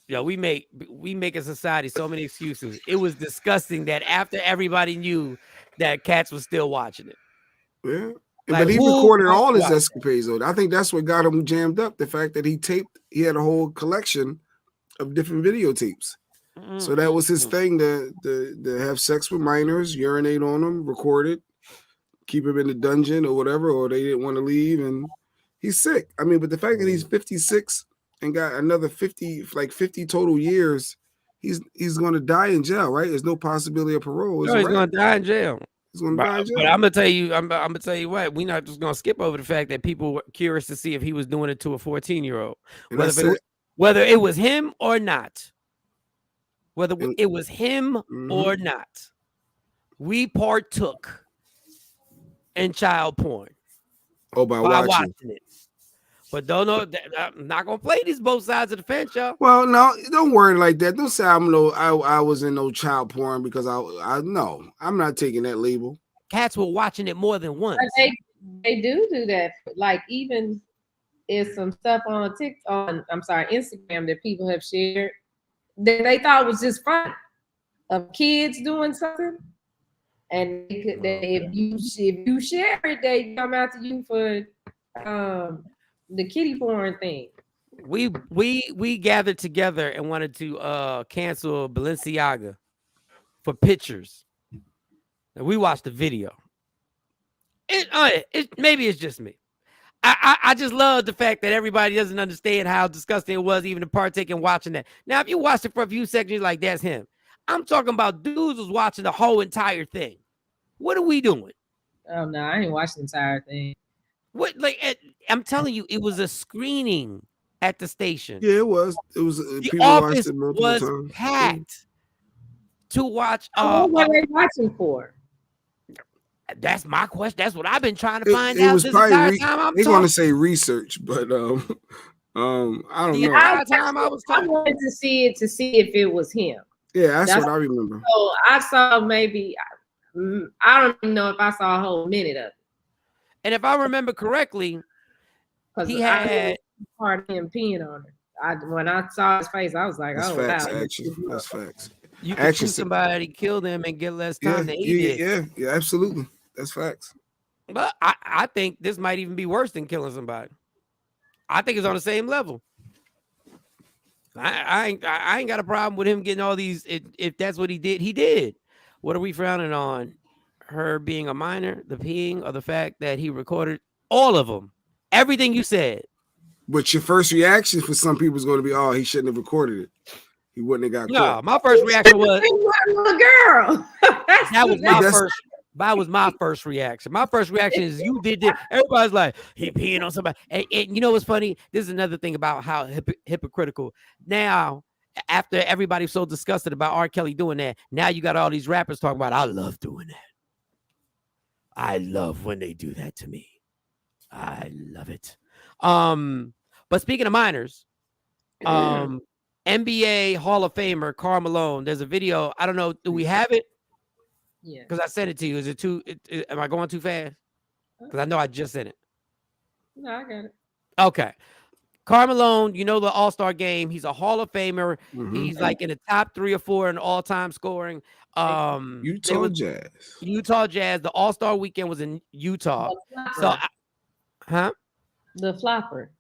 Yeah, we make in society so many excuses. It was disgusting that after everybody knew that cats was still watching it. Yeah. But he recorded all his escapades, though. I think that's what got him jammed up. The fact that he had a whole collection of different videotapes. So that was his thing to have sex with minors, urinate on them, record it, keep him in the dungeon or whatever, or they didn't want to leave. And he's sick. I mean, but the fact that he's 56 and got another 50 total years, he's going to die in jail, right? There's no possibility of parole. No, he's going to die in jail. He's going to die in jail. But I'm gonna tell you, I'm gonna tell you what. We're not just gonna skip over the fact that people were curious to see if he was doing it to a 14-year-old, whether it was him or not. Whether it was him or not, we partook in child porn. Oh, by watching it. But don't know. I'm not gonna play these both sides of the fence, y'all. Well, no, don't worry like that. Don't say I was in no child porn because I no, I'm not taking that label. Cats were watching it more than once. They do that. Like even if some stuff on Instagram that people have shared that they thought was just fun of kids doing something, and if you share it, they come after you for the kiddie porn thing. We gathered together and wanted to cancel Balenciaga for pictures, and we watched the video. Maybe it's just me. I just love the fact that everybody doesn't understand how disgusting it was even to partake in watching that. Now, if you watched it for a few seconds, you're like, that's him. I'm talking about dudes was watching the whole entire thing. What are we doing? Oh, no, I ain't watched the entire thing. What? I'm telling you, it was a screening at the station. Yeah, it was. It was. The office was packed to watch. What were they watching for? That's my question. That's what I've been trying to find out this entire time. They're going to say research, but I don't know. I wanted to see if it was him. Yeah, that's what I remember. So I saw maybe, I don't even know if I saw a whole minute of it. And if I remember correctly, he had part of him peeing on her. When I saw his face, I was like, that's "Oh, facts, wow, actually, that's facts." You can shoot somebody, kill them, and get less time than he did. Yeah, absolutely. That's facts. But I think this might even be worse than killing somebody. I think it's on the same level. I ain't got a problem with him getting all these. If that's what he did, he did. What are we frowning on? Her being a minor, the peeing, or the fact that he recorded all of them? Everything you said. But your first reaction for some people is going to be, "Oh, he shouldn't have recorded it. He wouldn't have got caught." No, my first reaction was, "Girl." That was my first reaction. My first reaction is, you did this. Everybody's like, he peeing on somebody. And you know what's funny? This is another thing about how hypocritical. Now, after everybody's so disgusted about R. Kelly doing that, now you got all these rappers talking about, I love doing that. I love when they do that to me. I love it. But speaking of minors, NBA Hall of Famer Karl Malone. There's a video. I don't know. Do we have it? Yeah. Because I sent it to you. Is it too? Am I going too fast? Because I know I just sent it. No, I got it. Okay. Karl Malone, you know the All-Star game. He's a Hall of Famer. He's like in the top 3 or 4 in all-time scoring. Utah Jazz. Utah Jazz. The All-Star weekend was in Utah. So, The flopper.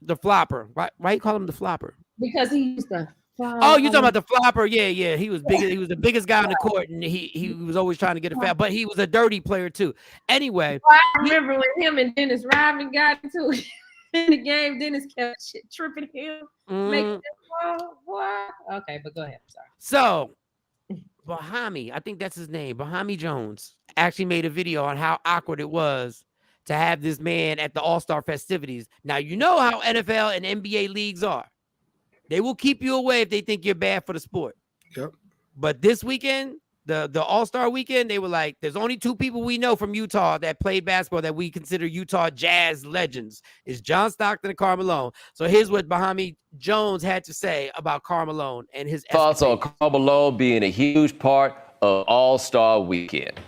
The flopper. Why you call him the flopper? Because he used to. Oh, you talking about the flopper? Yeah. He was big. He was the biggest guy on the court, and he was always trying to get a foul. But he was a dirty player too. Anyway, I remember when him and Dennis Rodman got into it in the game. Dennis kept tripping him, making him fall. What? Okay, but go ahead. I'm sorry. So, Bahami, I think that's his name. Bahami Jones actually made a video on how awkward it was to have this man at the All-Star festivities. Now you know how NFL and NBA leagues are. They will keep you away if they think you're bad for the sport. Yep. But this weekend, the All-Star weekend, they were like, there's only 2 people we know from Utah that played basketball that we consider Utah Jazz legends. It's John Stockton and Karl Malone. So here's what Bahami Jones had to say about Karl Malone and his thoughts on Karl Malone being a huge part of All-Star weekend.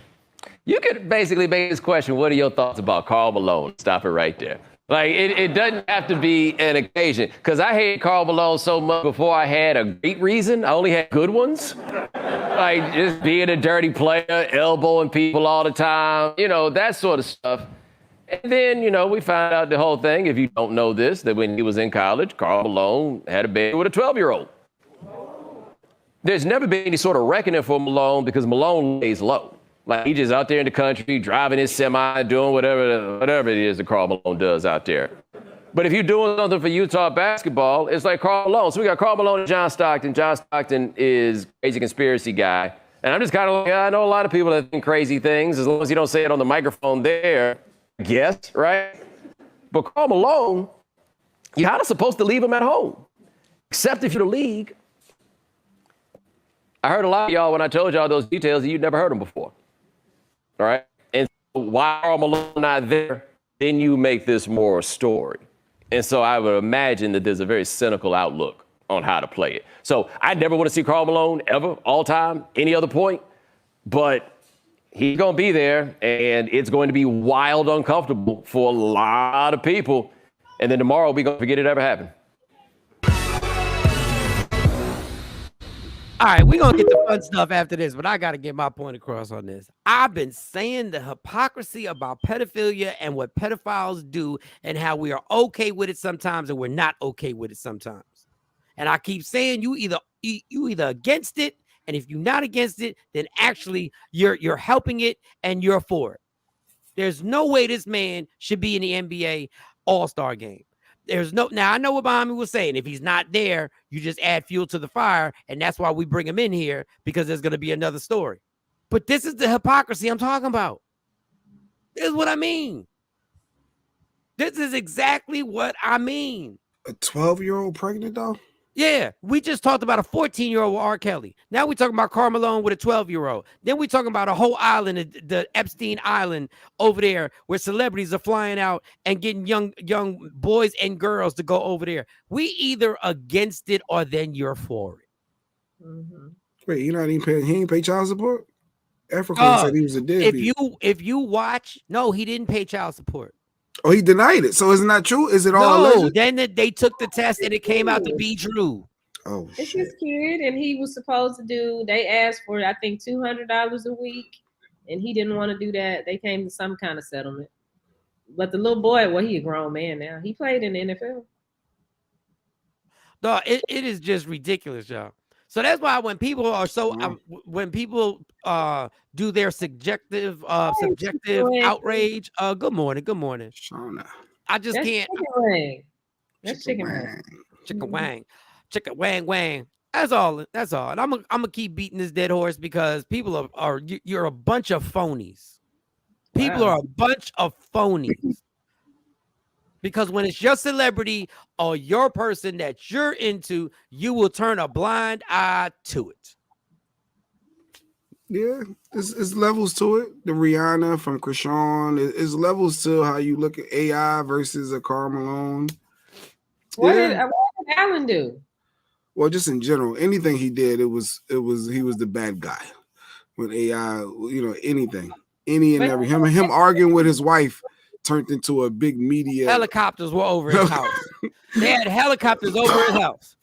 You could basically make this question, what are your thoughts about Karl Malone? Stop it right there. Like, it doesn't have to be an occasion. Because I hated Karl Malone so much before I had a great reason. I only had good ones. Like, just being a dirty player, elbowing people all the time, that sort of stuff. And then, we found out the whole thing, if you don't know this, that when he was in college, Karl Malone had a baby with a 12-year-old. There's never been any sort of reckoning for Malone because Malone lays low. Like, he just out there in the country, driving his semi, doing whatever it is that Karl Malone does out there. But if you're doing something for Utah basketball, it's like Karl Malone. So we got Karl Malone and John Stockton. John Stockton is crazy conspiracy guy. And I'm just kind of like, I know a lot of people that think crazy things, as long as you don't say it on the microphone there, I guess, right? But Karl Malone, you're kind of supposed to leave him at home, except if you're the league. I heard a lot of y'all when I told y'all those details that you'd never heard them before. All right. And so why Karl Malone not there? Then you make this more a story. And so I would imagine that there's a very cynical outlook on how to play it. So I never want to see Karl Malone ever, all time, any other point. But he's going to be there, and it's going to be wild uncomfortable for a lot of people. And then tomorrow we're going to forget it ever happened. All right, we're going to get the fun stuff after this, but I got to get my point across on this. I've been saying the hypocrisy about pedophilia and what pedophiles do and how we are okay with it sometimes and we're not okay with it sometimes. And I keep saying you either against it, and if you're not against it, then actually you're helping it and you're for it. There's no way this man should be in the NBA All-Star game. Now I know what Bahami was saying. If he's not there, you just add fuel to the fire, and that's why we bring him in here, because there's going to be another story. But this is the hypocrisy I'm talking about. This is what I mean. This is exactly what I mean. A 12-year-old pregnant, though? Yeah, we just talked about a 14-year-old with R. Kelly. Now we're talking about Karl Malone with a 12-year-old. Then we're talking about a whole island, the Epstein Island over there, where celebrities are flying out and getting young boys and girls to go over there. We either against it or then you're for it. Mm-hmm. Wait, he ain't pay child support? Africa said he was a deadbeat. If you watch, no, he didn't pay child support. Oh, he denied it. So isn't that true? Is it all alleged? Then they took the test and it came out to be true. Oh, it's his kid, and he was supposed to do. They asked for, I think, $200 a week, and he didn't want to do that. They came to some kind of settlement. But the little boy, well, he a grown man now. He played in the NFL. No, it is just ridiculous, y'all. So that's why when people are when people do their subjective outrage. Good morning. Shauna. I just can't. Chicken wang. That's all. And I'm gonna keep beating this dead horse because people you're a bunch of phonies. People are a bunch of phonies. Because when it's your celebrity or your person that you're into, you will turn a blind eye to it. Yeah, it's levels to it. The Rihanna from Krishan, it's levels to how you look at AI versus a Karl Malone. What did Alan do? Well, just in general, anything he did, he was the bad guy with AI. Anything, any and every him arguing with his wife turned into a big media. Helicopters were over his house. They had helicopters over his house.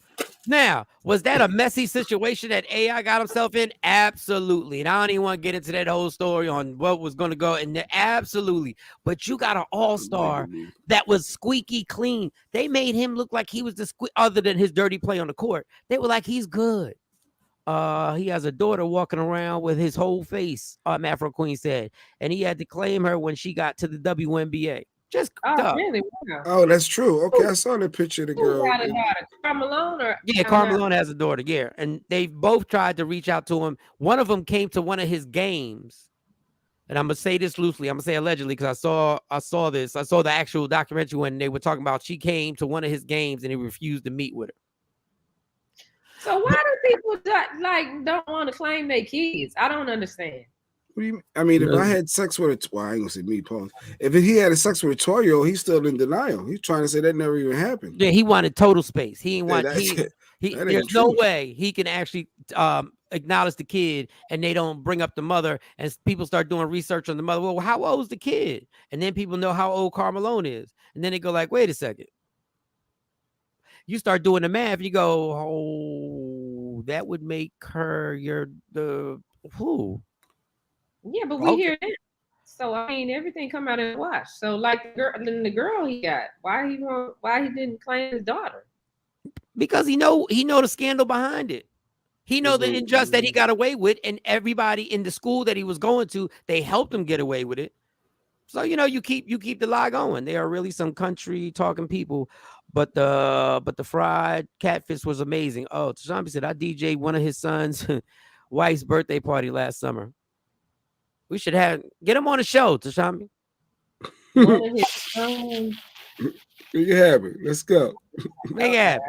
Now, was that a messy situation that AI got himself in? Absolutely. And I don't even want to get into that whole story on what was going to go in there. Absolutely. But you got an all-star that was squeaky clean. They made him look like he was other than his dirty play on the court. They were like, he's good. He has a daughter walking around with his whole face, Afro Queen said. And he had to claim her when she got to the WNBA. Just really? Wow. Oh, that's true. Okay, I saw the picture of the girl. Got a daughter, Karl Malone, or Karl Malone has a daughter. Yeah, and they both tried to reach out to him. One of them came to one of his games, and I'm gonna say this loosely. I'm gonna say allegedly because I saw this. I saw the actual documentary when they were talking about she came to one of his games and he refused to meet with her. So why do people don't want to claim their kids? I don't understand. What do you mean? I mean, if I had sex with I ain't gonna say me, pause. If he had a sex with a 12-year-old, he's still in denial. He's trying to say that never even happened. Yeah, he wanted total space. He didn't want. There's no way he can actually acknowledge the kid, and they don't bring up the mother. And people start doing research on the mother. Well, how old is the kid? And then people know how old Karl Malone is, and then they go like, wait a second. You start doing the math. You go, oh, that would make her who? Yeah, but we hear that. So I mean, everything come out in the wash. So like the girl he got, why he didn't claim his daughter? Because he know the scandal behind it. He know the injustice that he got away with, and everybody in the school that he was going to, they helped him get away with it. So you keep the lie going. They are really some country talking people, but the fried catfish was amazing. Oh, Tashambi said I DJ'd one of his son's wife's birthday party last summer. We should get him on the show, Tashambi. One of his sons. Make it happen. Let's go. Make it happen.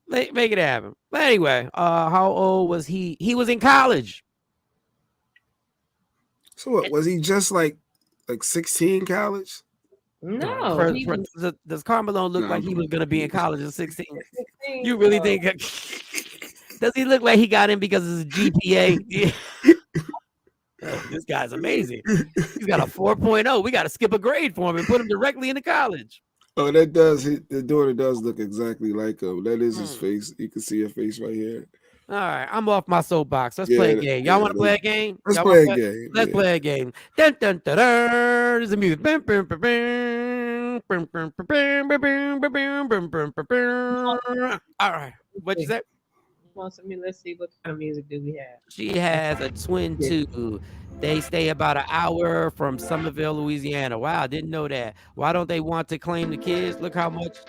Make it happen. But anyway, how old was he? He was in college. So what was he just like 16 college? No. Does Karl Malone look like he was going to be in college at 16? You really think? Does he look like he got in because of his GPA? Oh, this guy's amazing. He's got a 4.0. We got to skip a grade for him and put him directly into college. Oh, that does. The daughter does look exactly like him. That is his face. You can see her face right here. All right, I'm off my soapbox. Let's play a game. Y'all want to play a game? Let's play a game. Let's play a game. Dun, dun, dun, dun. There's the music. All right. What'd you say? Let's see what kind of music do we have. She has a twin too. They stay about an hour from Somerville, Louisiana. Wow, didn't know that. Why don't they want to claim the kids? Look how much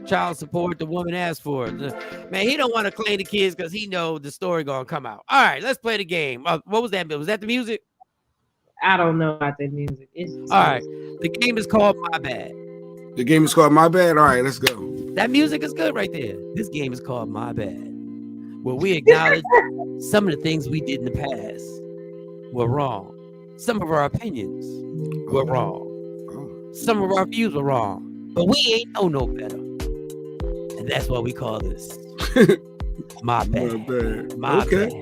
child support the woman asked for. Man, he don't want to claim the kids because he know the story gonna come out. All right, let's play the game. What was that? Was that the music? I don't know about the music. All right, the game is called My Bad. The game is called My Bad. All right, let's go. That music is good right there. This game is called My Bad, where we acknowledge some of the things we did in the past were wrong. Some of our opinions were wrong. Some of our views were wrong. But we ain't know no better. And that's what we call this. My bad. My bad.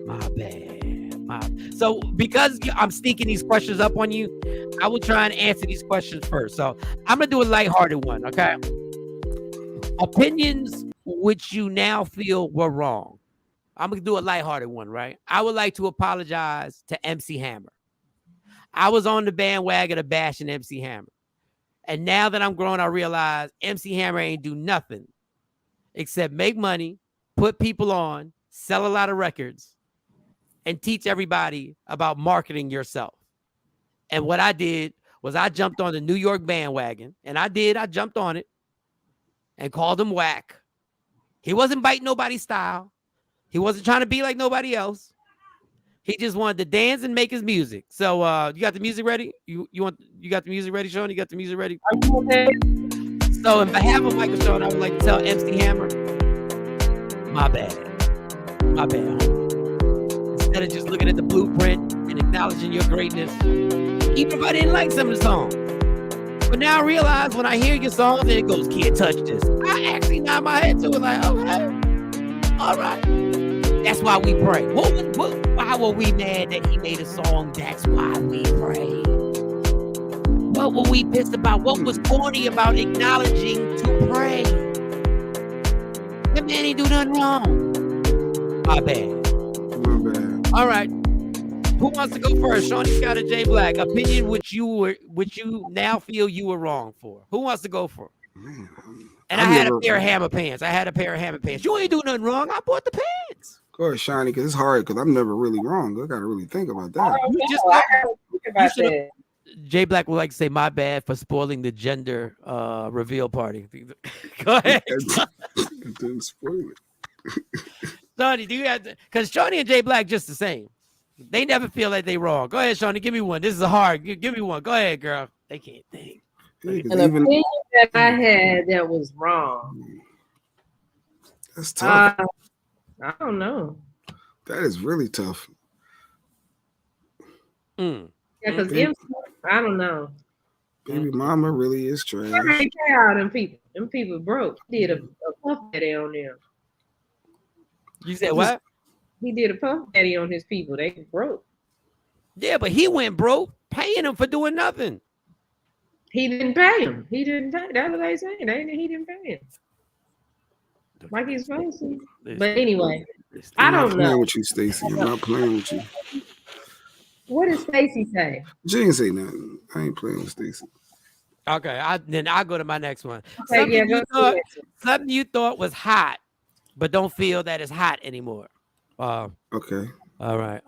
My bad. So because I'm sneaking these questions up on you, I will try and answer these questions first. So I'm going to do a lighthearted one, okay? Opinions which you now feel were wrong. I'm going to do a lighthearted one, right? I would like to apologize to MC Hammer. I was on the bandwagon of bashing MC Hammer. And now that I'm grown, I realize MC Hammer ain't do nothing except make money, put people on, sell a lot of records, and teach everybody about marketing yourself. And what I did was I jumped on the New York bandwagon, and I jumped on it and called him whack. He wasn't biting nobody's style. He wasn't trying to be like nobody else. He just wanted to dance and make his music. So you got the music ready? You got the music ready, Shawn? You got the music ready? So on behalf of Michael Shawn, I would like to tell MC Hammer, my bad. My bad. instead of just looking at the blueprint and acknowledging your greatness, even if I didn't like some of the songs. But now I realize when I hear your songs and it goes, can't touch this, I actually nod my head to it like, okay, all right. That's why we pray. Why were we mad that he made a song? That's why we pray. What were we pissed about? What was corny about acknowledging to pray? That man ain't do nothing wrong. My bad. All right. Who wants to go first? Shawnee Scott or Jay Black? Opinion which you now feel you were wrong for. Who wants to go for? And I had a pair of hammer pants. You ain't do nothing wrong. I bought the pants. Go ahead, Shawnee, because it's hard because I'm never really wrong. I gotta really think about that. Jay Black would like to say my bad for spoiling the gender reveal party. Go ahead. Didn't spoil it. Shawnee, do you have to? Because Shawnee and Jay Black just the same. They never feel like they wrong. Go ahead, Shawnee. Give me one. This is a hard. Give me one. Go ahead, girl. They can't think. An opinion that I had that was wrong. That's tough. I don't know. That is really tough. Yeah, because I don't know. Baby mama really is trash. I can't care all them people. Them people broke. He did a puff daddy on them. You said what? He did a puff daddy on his people. They broke. Yeah, but he went broke paying them for doing nothing. He didn't pay him. He didn't pay. That's what they saying. He didn't pay him. Like he's supposed to. But anyway, I don't know. I'm not playing with you, Stacey. I'm not playing with you. What did Stacey say? She didn't say nothing. I ain't playing with Stacey. Okay, then I'll go to my next one. Okay, Something you thought was hot, but don't feel that it's hot anymore. Okay. All right.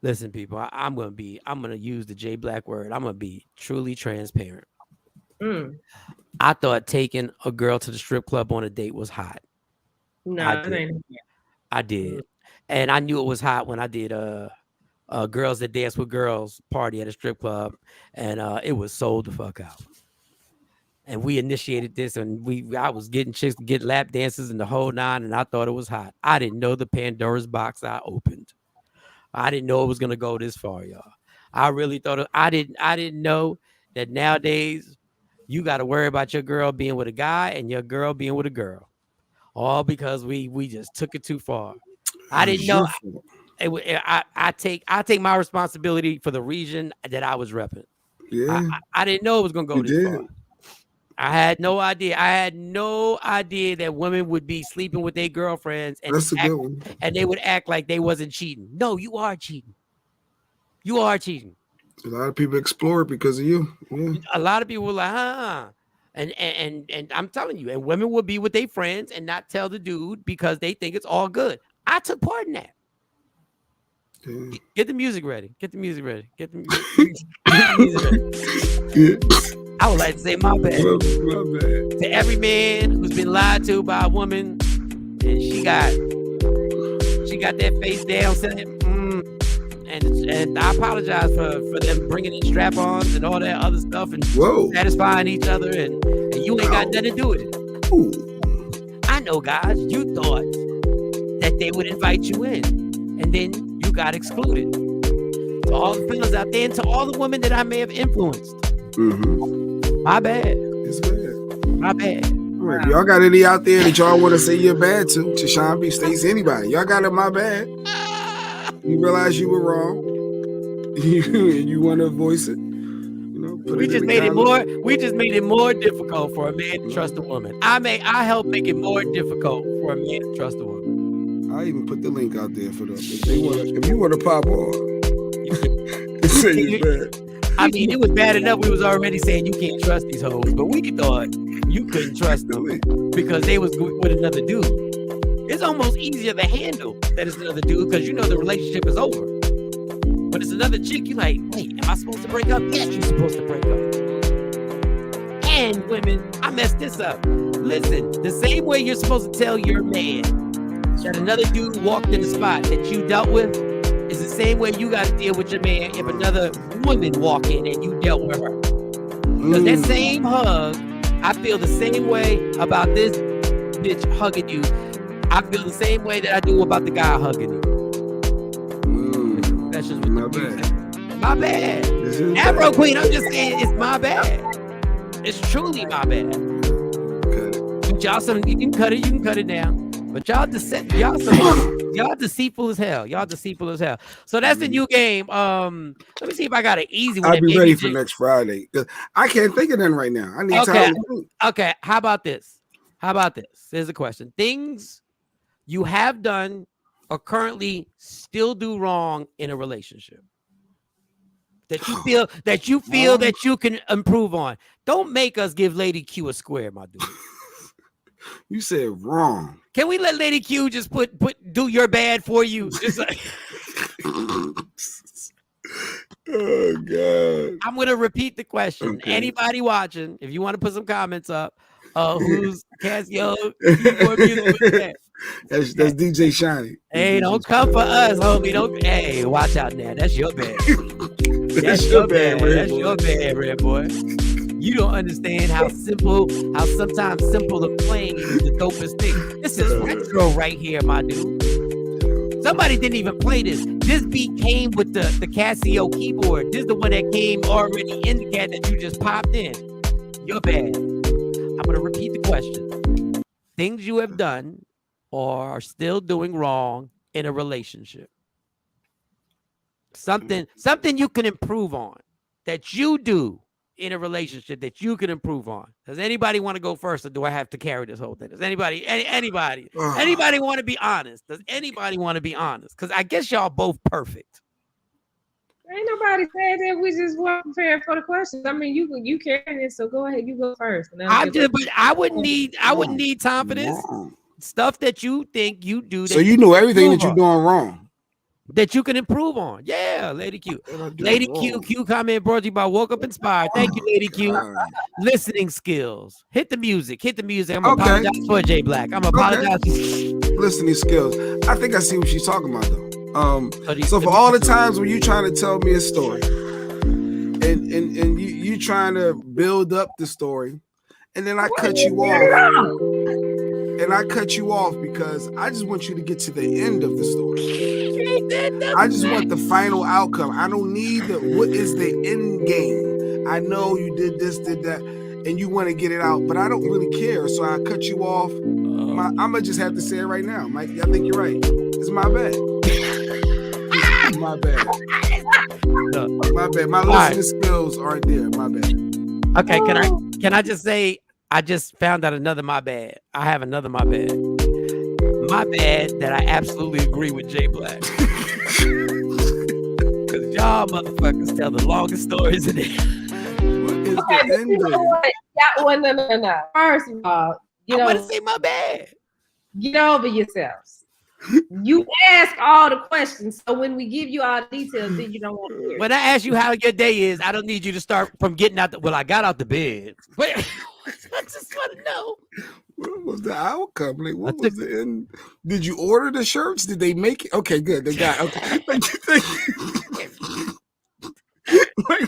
Listen, people, I'm gonna use the J Black word. I'm gonna be truly transparent. I thought taking a girl to the strip club on a date was hot. No, I did. And I knew it was hot when I did Girls That Dance with Girls party at a strip club, and it was sold the fuck out. And we initiated this, and I was getting chicks to get lap dances and the whole nine, and I thought it was hot. I didn't know the Pandora's box I opened. I didn't know it was gonna go this far, y'all. I really thought I didn't know that nowadays you got to worry about your girl being with a guy and your girl being with a girl, all because we just took it too far. I didn't know. I take my responsibility for the region that I was repping. Yeah, I didn't know it was gonna go this far. I had no idea. I had no idea that women would be sleeping with their girlfriends and they would act like they wasn't cheating. No, you are cheating. You are cheating. A lot of people explore it because of you. Yeah. A lot of people were like, and I'm telling you, and women will be with their friends and not tell the dude because they think it's all good. I took part in that. Yeah. Get the music ready. Get the music ready. I would like to say my bad. To every man who's been lied to by a woman, and she got that face down saying, and I apologize for them bringing in strap-ons and all that other stuff and satisfying each other, and you ain't got nothing to do with it. Ooh. I know, guys, you thought that they would invite you in, and then you got excluded. To all the fellas out there, and to all the women that I may have influenced. My bad. It's bad. My bad. Right. Y'all got any out there that y'all want to say you're bad to Shawn B, Stacey, anybody? Y'all got it, my bad. You realize you were wrong. You want to voice it. We just made it more difficult for a man to trust a woman. I helped make it more difficult for a man to trust a woman. I even put the link out there for them. If you want to pop on, say you're bad. I mean, it was bad enough we was already saying you can't trust these hoes, but we thought you couldn't trust them because they was with another dude. It's almost easier to handle that it's another dude because you know the relationship is over. But it's another chick, you like, wait, am I supposed to break up? Yes, you're supposed to break up. And women, I messed this up. Listen, the same way you're supposed to tell your man that another dude walked in the spot that you dealt with is the same way you got to deal with your man if another woman walk in and you dealt with her. Because that same hug, I feel the same way about this bitch hugging you. I feel the same way that I do about the guy hugging you. sessions with My the bad. music. My bad. This is Afro bad. Queen, I'm just saying it's my bad. It's truly my bad. Cut it. You can cut it down. But y'all deceitful as hell. Y'all deceitful as hell. So that's the new game. Let me see if I got an easy one. I'll be ready for next Friday. I can't think of them right now. I need time to think. Okay, how about this? Here's a question. Things you have done or currently still do wrong in a relationship that you feel that you can improve on. Don't make us give Lady Q a square, my dude. You said wrong. Can we let Lady Q just do your bad for you? Just like oh God. I'm gonna repeat the question. Okay. Anybody watching, if you want to put some comments up, who's Casio keyboard music with that? That's DJ Shiny. Hey, don't come for us, homie. Don't. Hey, watch out now. That's your bad. That's your bad, That's your bad, Red Boy. You don't understand how sometimes simple and plain is the dopest thing. This is retro right here, my dude. Somebody didn't even play this. This beat came with the Casio keyboard. This is the one that came already in the cat that you just popped in. You're bad. I'm going to repeat the question. Things you have done or are still doing wrong in a relationship. Something you can improve on that you do in a relationship that you can improve on. Does anybody want to go first, or do I have to carry this whole thing? Does anybody want to be honest? Does anybody want to be honest? Because I guess y'all both perfect. Ain't nobody said that. We just weren't prepared for the questions. I mean, you carrying it, so go ahead. You go first. I wouldn't need time for this. Stuff that you think you do. So you know everything that you're doing wrong. That you can improve on. Yeah, Lady Q. Lady Q comment brought to you by Woke Up Inspired. Thank you, Lady Q. Listening skills. Hit the music. I'm going to apologize for Jay Black. I'm going to apologize. Listening skills. I think I see what she's talking about, though. So for all the times when you trying to tell me a story and you trying to build up the story, and then I cut you off. And I cut you off because I just want you to get to the end of the story. I just want the final outcome. I don't need what is the end game. I know you did this, did that, and you want to get it out, but I don't really care. So I cut you off. I'm gonna just have to say it right now, Mike. I think you're right. It's my bad. It's my bad. My bad. My listening skills aren't there. My bad. Okay, can I just say I just found out another my bad. I have another my bad. My bad that I absolutely agree with Jay Black. Because y'all motherfuckers tell the longest stories in it. What is the ending? No. First of all, I want to say my bad. Get over yourselves. You ask all the questions, so when we give you all the details, then you don't want to hear. When I ask you how your day is, I don't need you to start from getting out. I got out the bed. But I just want to know. What was the outcome? Like, what was the end? Did you order the shirts? Did they make it? Okay, good. They got okay. Thank you.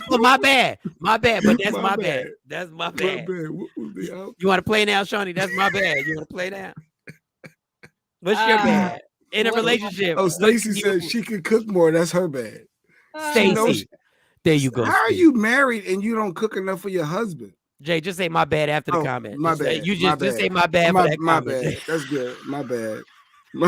Well, my bad, but that's my bad. That's my bad. What was the outcome? You want to play now, Shawnee? That's my bad. You want to play now? What's your bad? In a relationship. Oh, Stacy said she could cook more. That's her bad. Stacy, there you go. How are you married and you don't cook enough for your husband? Jay, just say my bad after the comment. My bad. You just say my bad for that my comment. Bad. That's good. My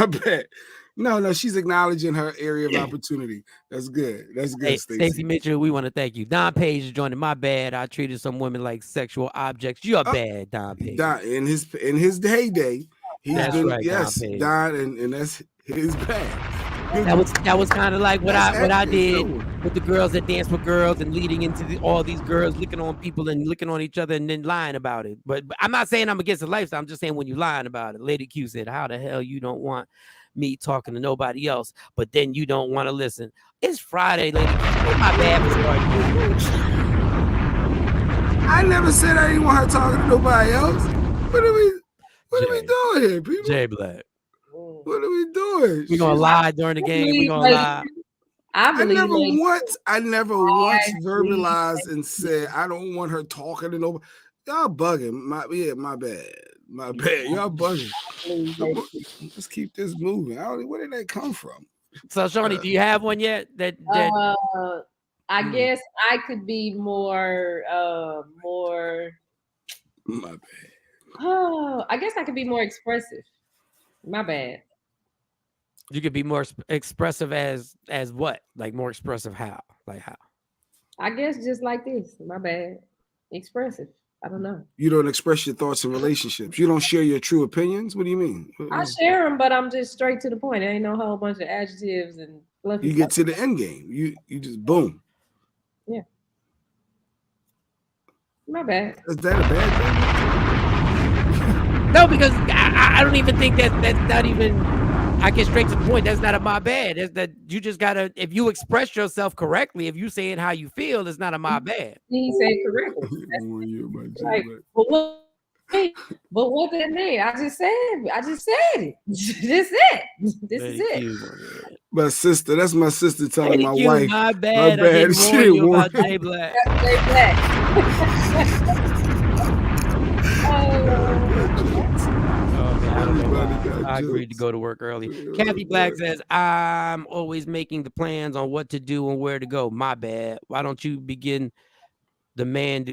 bad. No, she's acknowledging her area of opportunity. That's good. That's good, hey, Stacey. Stacey Mitchell, we want to thank you. Don Page is joining. My bad. I treated some women like sexual objects. You're bad, Don Page. In his heyday, that's been right, Don, and that's his bad. That was kind of like what I did with the girls that dance with girls and leading into all these girls licking on people and licking on each other and then lying about it. But I'm not saying I'm against the lifestyle. I'm just saying when you lying about it. Lady Q said, "How the hell you don't want me talking to nobody else, but then you don't want to listen?" It's Friday, Lady Q. My bad for I never said I didn't want her talking to nobody else. What are we doing here, people? Jay Black. What are we doing? We gonna lie during the game. We gonna lie. I never once verbalized and said I don't want her talking to nobody. Y'all bugging. My bad. Y'all bugging. Let's keep this moving. Where did that come from? So, Shawnee, do you have one yet? I guess I could be more. My bad. Oh, I guess I could be more expressive. My bad. You could be more expressive as what? Like more expressive how? Like how? I guess just like this. My bad. Expressive. I don't know. You don't express your thoughts in relationships. You don't share your true opinions. What do you mean? I share them, but I'm just straight to the point. There ain't no whole bunch of adjectives and fluffy You get to the end game. You just boom. Yeah. My bad. Is that a bad thing? No, because I don't even think that's not even. I get straight to the point. That's not a my bad. That's that you just gotta. If you express yourself correctly, if you say it how you feel, it's not a my bad. He said correctly. Like, but what that mean? I just said it. This it. This is it. My sister, that's my sister telling my you, wife. My bad. I didn't warn you about Jay Black. Jay Black. I agreed to go to work early. Kathy Black says, I'm always making the plans on what to do and where to go. My bad. Why don't you begin to let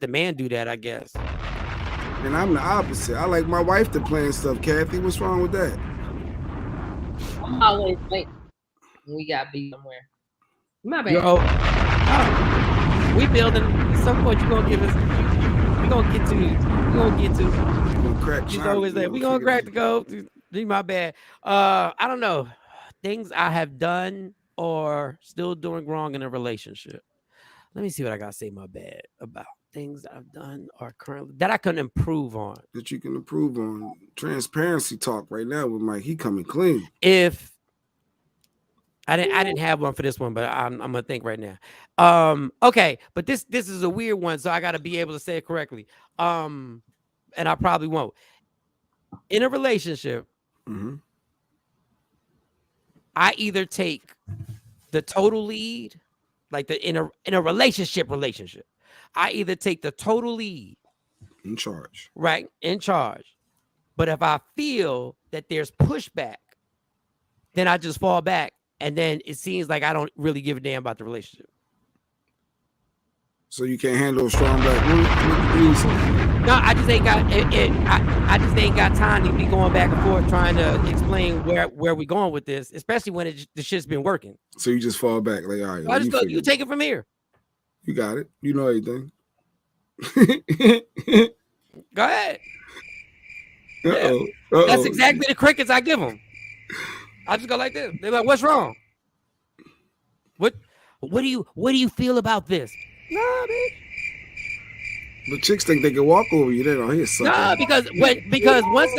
the man do that, I guess? And I'm the opposite. I like my wife to plan stuff, Kathy. What's wrong with that? I'm always late. We got to be somewhere. My bad. We building. At some point, you're going to give us, we're going to get to. She's always there. We're gonna crack the code. Be my bad. I don't know. Things I have done or still doing wrong in a relationship. Let me see what I gotta say my bad about. Things I've done or currently that I can improve on. That you can improve on. Transparency talk right now with Mike. He coming clean. If I didn't have one for this one, but I'm gonna think right now. Okay, but this is a weird one, so I gotta be able to say it correctly. And I probably won't. In a relationship, I either take the total lead, like in a relationship, I either take the total lead, in charge, right, in charge. But if I feel that there's pushback, then I just fall back, and then it seems like I don't really give a damn about the relationship. So you can't handle a strong black woman? No, I just ain't got it. I just ain't got time to be going back and forth trying to explain where we going with this, especially when the shit's been working. So you just fall back, like, all right. I just go, you take it from here. You got it. You know everything. Go ahead. Yeah. That's exactly the crickets I give them. I just go like this. They're like, "What's wrong? What do you feel about this?" Nah, bitch. But chicks think they can walk over you. They don't hear something. Nah, because once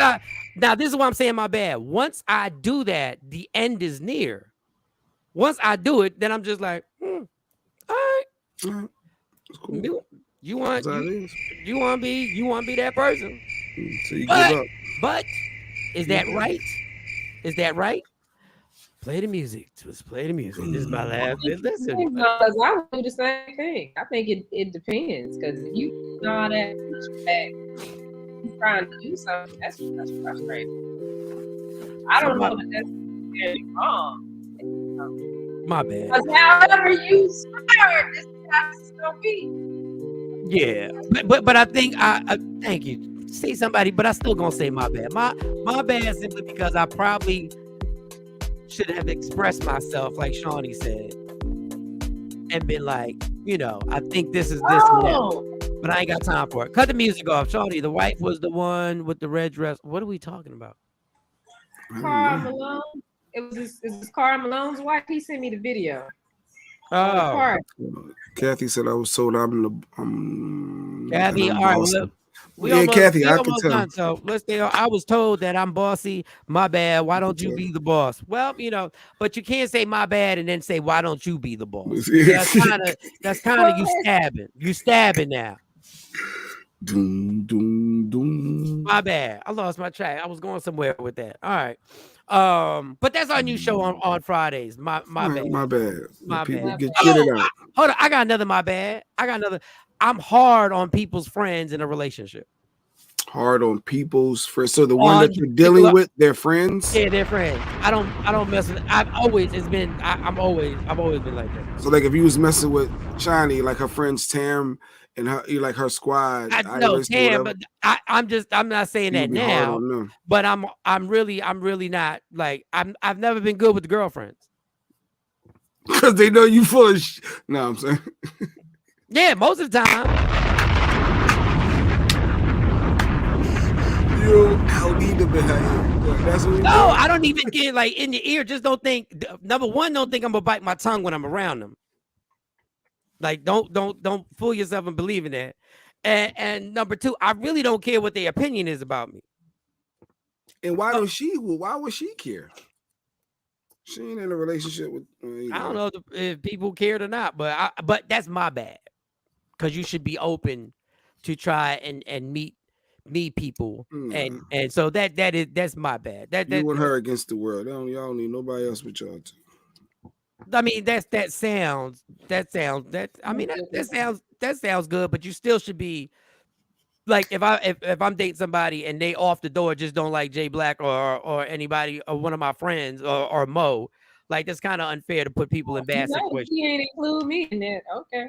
now this is why I'm saying my bad. Once I do that, the end is near. Once I do it, then I'm just like, all right. Cool. You want to be that person. So you give up. But is that right? Is that right? Play the music. Just play the music. This is my last bit. Listen. Because I would do the same thing. I think it depends. Because if you know that you're trying to do something, that's frustrating. I don't know that that's necessarily wrong. My bad. Because however you start, this is how it's going to be. Yeah. But I think I thank you. Say somebody, but I still gonna say my bad. My bad simply because I probably should have expressed myself like Shawnee said and been like, I think this is this and that. But I ain't got time for it. Cut the music off. Shawnee, the wife was the one with the red dress. What are we talking about? Carl Malone. It was Carl Malone's wife. He sent me the video. Oh. Kathy said I was told I'm Kathy, all right. Well, Kathy, I can tell. Done, so let's say I was told that I'm bossy. My bad. Why don't you be the boss? Well, but you can't say my bad and then say why don't you be the boss? That's kind of you stabbing. You stabbing now. Doom, doom, doom. My bad. I lost my track. I was going somewhere with that. All right. But that's our new show on Fridays. My bad. My bad. My People bad. get it out. Hold on. I got another my bad. I'm hard on people's friends in a relationship. hard on people's friends. So the one that you're dealing with, they're friends. Yeah, they're friends. I don't mess with. I've always been like that. So like if you was messing with Shani, like her friends Tam and her, like her squad, No, Tam, but I'm not saying that now. But I'm really not like I've never been good with the girlfriends. Because they know you full of No, I'm saying. Yeah, most of the time. You don't need to behave. That's what No, I don't even get like in your ear. Just don't think. Number one, don't think I'm gonna bite my tongue when I'm around them. Like, don't fool yourself and believe in that. And number two, I really don't care what their opinion is about me. And why would she care? She ain't in a relationship with. I don't know if people cared or not, but that's my bad. Because you should be open to try and meet people, and so that's my bad. That you and her against the world. Y'all don't need nobody else but y'all two. I mean, that sounds good, but you still should be like if I'm dating somebody and they off the door just don't like Jay Black or anybody or one of my friends or Mo, like that's kind of unfair to put people in bad situations. He ain't include me in that. Okay.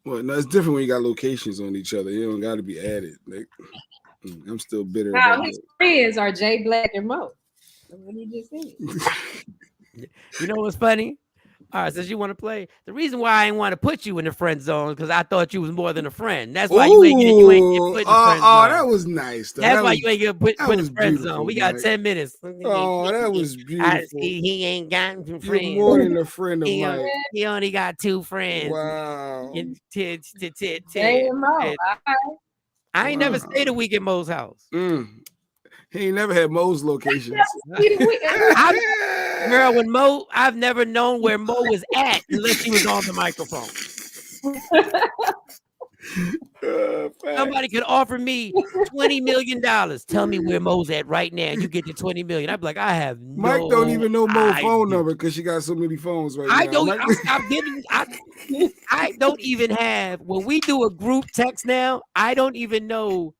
Well, no, it's different when you got locations on each other. You don't got to be added. Like, I'm still bitter. Now his friends are Jay Black and Mo. What you just said. You know what's funny? All right, since you want to play, the reason why I didn't want to put you in the friend zone because I thought you was more than a friend. That's why you ain't get put in the friend zone. That was nice. Though. That's why you ain't get put in the friend zone. We got 10 minutes. Oh, that was beautiful. He ain't got some friends. You're more than a friend of mine. He only got 2 friends. Wow. I ain't never stayed a week at Mo's house. He ain't never had Mo's locations. Girl, when Mo, I've never known where Mo was at unless he was on the microphone. Somebody could offer me $20 million. Tell me where Mo's at right now, and you get the $20 million. I'd be like, I have no Mike don't even know Mo's idea. phone number because she got so many phones right now. I don't even have. When we do a group text now, I don't even know.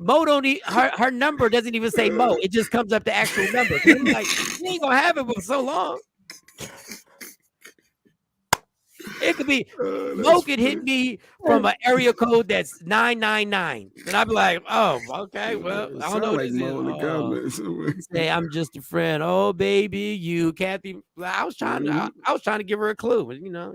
Mo don't her number doesn't even say Mo. It just comes up the actual number. I'm like, you ain't gonna have it for so long. It could be Mo could hit me from an area code that's 999, and I'd be like, "Oh, okay, well, I don't know what this is." Say, I'm just a friend. Oh, baby, you, Kathy. I was trying to give her a clue, but you know.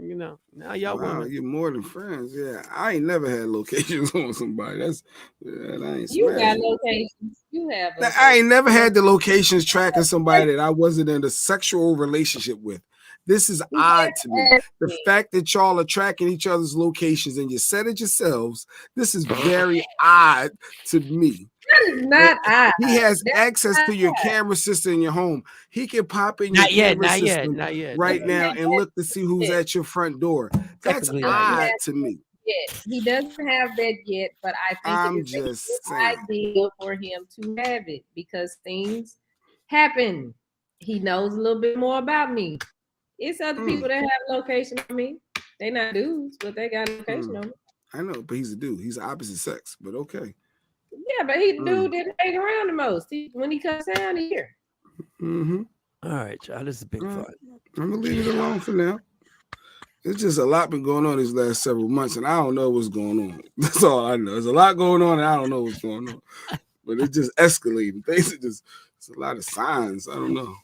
Now y'all women, you're more than friends. Yeah, I ain't never had locations on somebody. That ain't. You got locations. You have. Locations. I ain't never had the locations tracking somebody that I wasn't in a sexual relationship with. This is odd to me. The fact that y'all are tracking each other's locations and you said it yourselves, this is very odd to me. That is not odd. He has access to your camera system in your home. He can pop in your camera system right now and look to see who's at your front door. That's odd to me. Yes, he doesn't have that yet, but I think it's a good idea for him to have it because things happen. He knows a little bit more about me. It's other people that have location on me. They not dudes, but they got location on me. I know, but he's a dude. He's the opposite sex, but okay. Yeah, but he the dude that hang around the most. When he comes down here. Mm-hmm. All right, y'all. This is big fun. I'm gonna leave it alone for now. It's just a lot been going on these last several months, and I don't know what's going on. That's all I know. There's a lot going on, and I don't know what's going on. But it's just escalating. Things are just, it's a lot of signs. I don't know.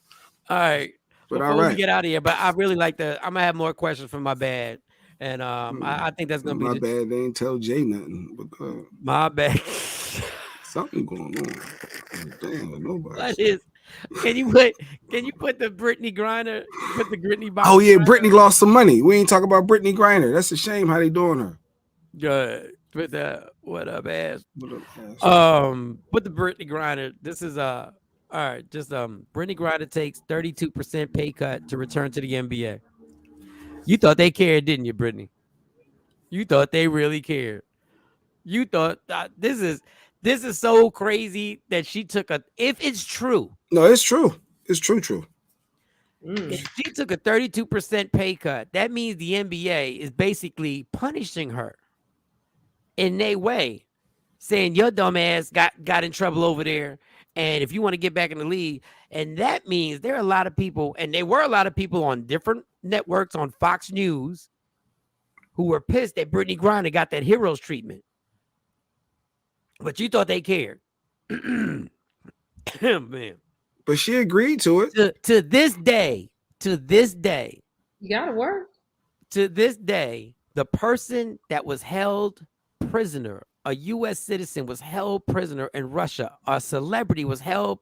All right. But before we get out of here, but I really like I'm gonna have more questions for my bad, and I think that's gonna be my bad. They ain't tell Jay nothing. But my bad. Something going on. Damn, nobody. What is? Can you put the Brittany Griner? Put the Brittany. Oh yeah, Brittany lost some money. We ain't talk about Brittany Griner. That's a shame how they doing her. Good. Put the what up ass? Put the Brittany Griner. This is all right, just Brittany Griner takes 32% pay cut to return to the NBA. You thought they cared, didn't you, Brittany? You thought they really cared. You thought this is so crazy that she took if it's true. No, it's true. It's true. If she took a 32% pay cut, that means the NBA is basically punishing her in a way saying your dumb ass got in trouble over there. And if you want to get back in the league, and that means there are a lot of people, and there were a lot of people on different networks on Fox News who were pissed that Brittany Griner got that heroes treatment. But you thought they cared. Man. But she agreed to it. To this day, you gotta work. To this day, the person that was held prisoner, a U.S. citizen, was held prisoner in Russia. A celebrity was held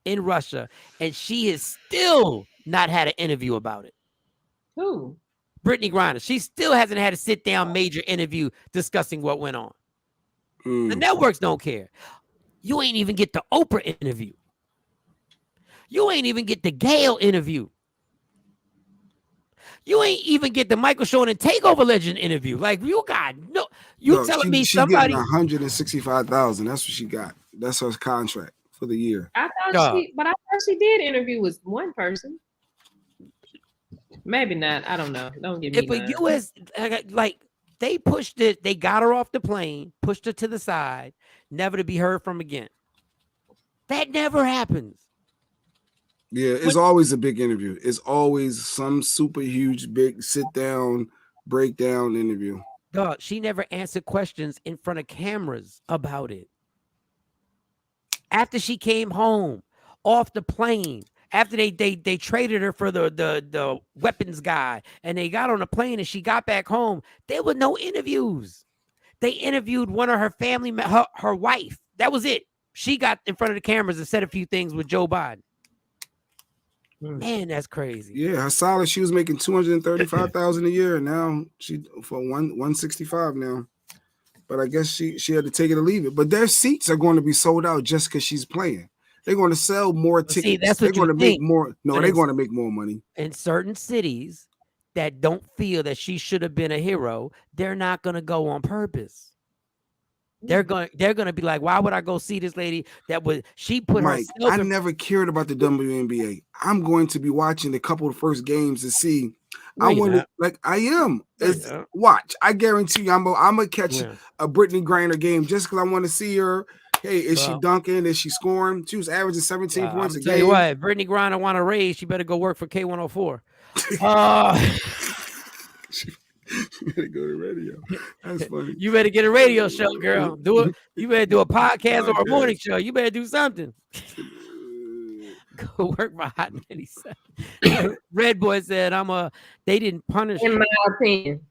in Russia, and she has still not had an interview about it. Who? Brittany Griner. She still hasn't had a sit-down major interview discussing what went on. The networks don't care. You ain't even get the Oprah interview. You ain't even get the Gayle interview. You ain't even get the Michael Shawn and Takeover legend interview. Like you got no. You telling me somebody getting $165,000? That's what she got. That's her contract for the year. I thought she did interview with one person. Maybe not. I don't know. Don't give me. If a U.S. like they pushed it, they got her off the plane, pushed her to the side, never to be heard from again. That never happens. Yeah, it's always a big interview. It's always some super huge, big sit down, breakdown interview. Dog, she never answered questions in front of cameras about it. After she came home off the plane, after they traded her for the weapons guy, and they got on a plane and she got back home, there were no interviews. They interviewed one of her family, her wife. That was it. She got in front of the cameras and said a few things with Joe Biden. Man, that's crazy. Yeah, her solid. She was making $235,000 a year, and now she for $165 now. But I guess she had to take it or leave it. But their seats are going to be sold out just because she's playing. They're going to sell more tickets. See, that's what they're going to make more. No, but they're going to make more money. In certain cities that don't feel that she should have been a hero, they're not going to go on purpose. They're going to be like, why would I go see this lady she put Mike, herself I never cared about the WNBA. I'm going to be watching a couple of the first games to see. No, I want to, like, I am. Watch. I guarantee you, I'm gonna catch a Brittany Griner game just because I want to see her. Hey, is she dunking? Is she scoring? She was averaging 17 points a game. Tell you what, Brittany Griner want to raise, she better go work for K104. You better go to radio. That's funny. You better get a radio show, girl. Do it. You better do a podcast or a morning show. You better do something. Go work for Hot 97. Red Boy said, they didn't punish her. In my opinion.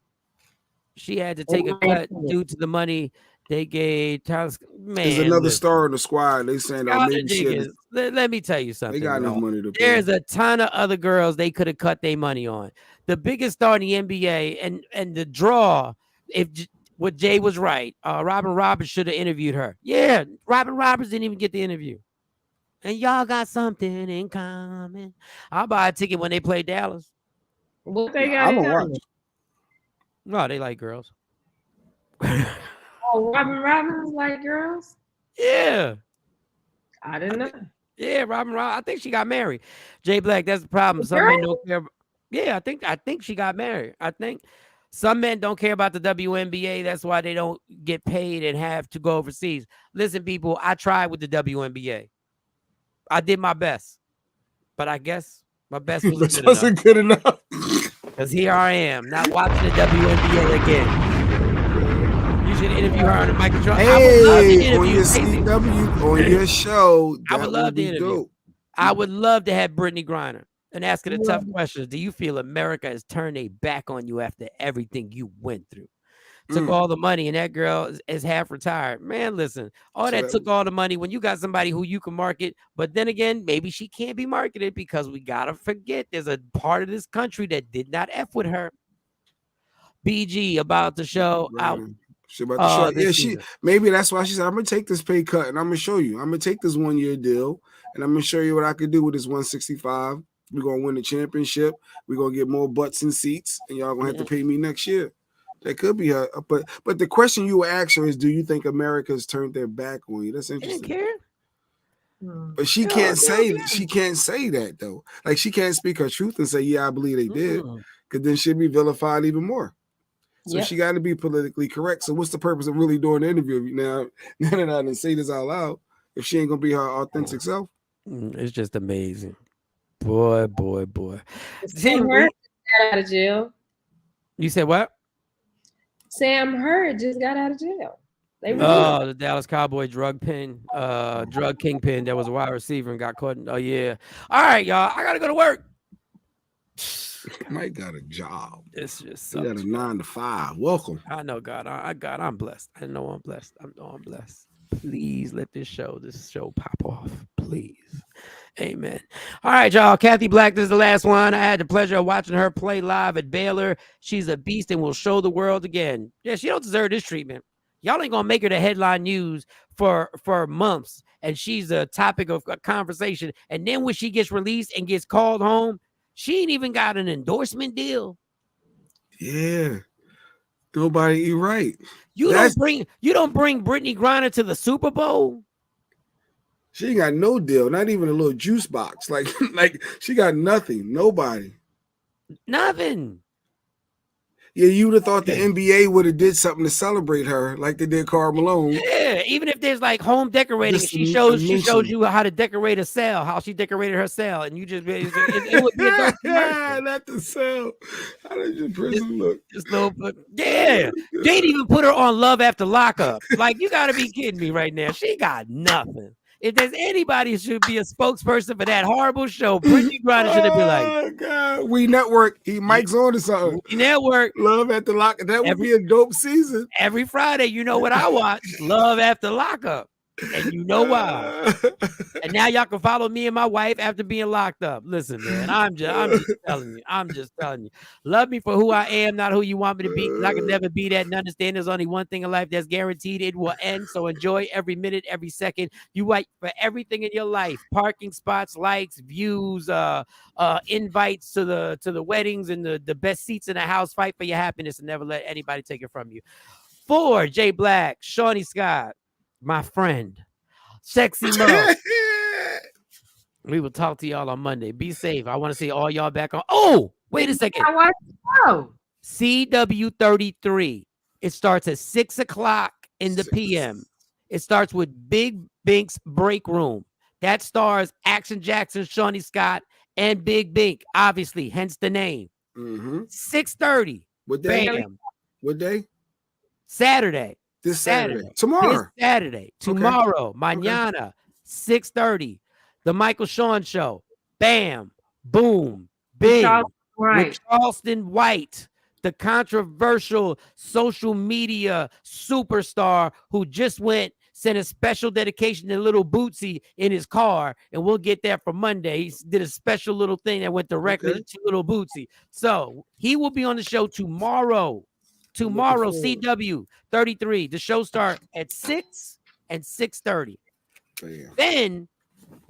She had to take a cut due to the money they gave Tyler. Man, there's another star in the squad. They saying that maybe she let me tell you something. They got enough money to pay. There's a ton of other girls they could have cut their money on. The biggest star in the NBA and the draw, if what Jay was right, Robin Roberts should have interviewed her. Yeah, Robin Roberts didn't even get the interview. And y'all got something in common. I'll buy a ticket when they play Dallas. What they got in common? No, they like girls. Oh, Robin Roberts like girls? Yeah. I didn't know. Yeah, Robin Roberts. I think she got married. Jay Black, that's the problem. Some men don't care. Yeah, I think she got married. I think some men don't care about the WNBA. That's why they don't get paid and have to go overseas. Listen, people, I tried with the WNBA. I did my best, but I guess my best wasn't good enough. Because here I am, not watching the WNBA again. You should interview her on the microphone. Hey, I would love to interview on your CW, on your show. I would love to interview. Dope. I would love to have Brittany Griner and ask her the tough questions. Do you feel America has turned their back on you after everything you went through? Took all the money, and that girl is half retired. Man, listen, took all the money when you got somebody who you can market. But then again, maybe she can't be marketed because we got to forget there's a part of this country that did not F with her. BG about the show. She about to show. Yeah, maybe that's why she said, I'm going to take this pay cut and I'm going to show you. I'm going to take this 1 year deal and I'm going to show you what I could do with this 165. We're going to win the championship. We're going to get more butts and seats and y'all going to have to pay me next year. That could be her, but the question you were asking is, do you think America's turned their back on you? That's interesting. They didn't care. But she can't say that though. Like she can't speak her truth and say, yeah, I believe they did, because then she'll be vilified even more. So she got to be politically correct. So what's the purpose of really doing the interview now? Now that I didn't say this out loud, if she ain't gonna be her authentic self, it's just amazing. Boy. Sam Hurd got out of jail. You said what? Sam Hurd just got out of jail. The Dallas Cowboy drug kingpin that was a wide receiver and got caught. Oh yeah. All right, y'all. I gotta go to work. Mike got a job. It's just he got a 9 to 5. Welcome. I know God. I'm blessed. I know I'm blessed. I'm blessed. Please let this show pop off. Please. Amen. All right, y'all. Kathy Black, this is the last one. I had the pleasure of watching her play live at Baylor. She's a beast and will show the world again. Yeah, she don't deserve this treatment. Y'all ain't gonna make her the headline news for months, and she's a topic of conversation. And then when she gets released and gets called home, she ain't even got an endorsement deal. Yeah, nobody eat right. You don't bring Brittany Griner to the Super Bowl. She ain't got no deal, not even a little juice box. Like she got nothing. Nobody. Nothing. Yeah, you would have thought the NBA would have did something to celebrate her, like they did Karl Malone. Yeah, even if there's like home decorating, she shows you how to decorate a cell, how she decorated her cell, and you just it would be a dope commercial. Not the cell. How did your prison look? Yeah, they didn't even put her on Love After Lockup. Like, you got to be kidding me right now. She got nothing. If there's anybody who should be a spokesperson for that horrible show, Brittany Griner should have been like, "Oh God, we network." Mike's on to something. We network. Love After Lockup. That would be a dope season. Every Friday, you know what I watch? Love After Lockup. And you know why. And now y'all can follow me and my wife after being locked up. Listen, man, I'm just telling you. I'm just telling you. Love me for who I am, not who you want me to be. I can never be that. And understand there's only one thing in life that's guaranteed. It will end. So enjoy every minute, every second. You wait for everything in your life. Parking spots, likes, views, invites to the weddings and the best seats in the house. Fight for your happiness and never let anybody take it from you. For Jay Black, Shawnee Scott, my friend, Sexy Mo. We will talk to y'all on Monday. Be safe. I want to see all y'all back on. Oh, wait a second. CW33. It starts at 6 o'clock in the PM. It starts with Big Bink's Break Room. That stars Action Jackson, Shawnee Scott, and Big Bink, obviously, hence the name. 6:30. What day? Bam. What day? Saturday. This Saturday. Tomorrow. This Saturday. Tomorrow. Mañana. 6:30. The Michael Shawn Show. Bam. Boom. Bing. With Charleston White, the controversial social media superstar who just sent a special dedication to Little Bootsy in his car, and we'll get that for Monday. He did a special little thing that went directly to Little Bootsy. So he will be on the show tomorrow. CW 33. The show starts at 6 and 6:30. Then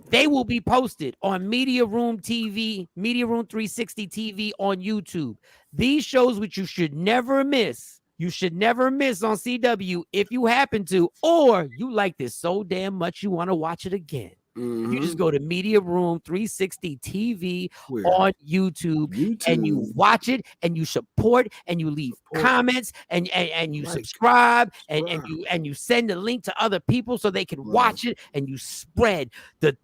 they will be posted on Media Room TV, Media Room 360 TV on YouTube. These shows which you should never miss. You should never miss on CW if you happen to, or you like this so damn much you want to watch it again. You just go to Media Room 360 TV on YouTube and you watch it and you support and you leave comments and you subscribe and you send the link to other people so they can watch it, and you spread the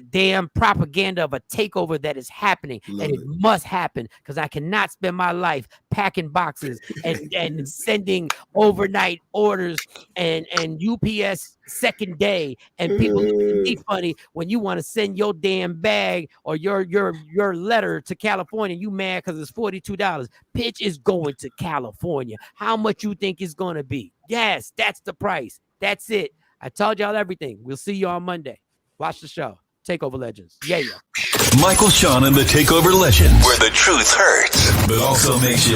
damn propaganda of a takeover that is happening. It must happen, because I cannot spend my life packing boxes and sending overnight orders and UPS second day, and people look at me funny when you want to send your damn bag or your letter to California. You mad because it's $42. Pitch is going to California. How much you think it's going to be? Yes, that's the price. That's it. I told y'all everything. We'll see you on Monday. Watch the show. Takeover Legends. Yeah. Michael Shawn and the Takeover Legends, where the truth hurts, but also makes you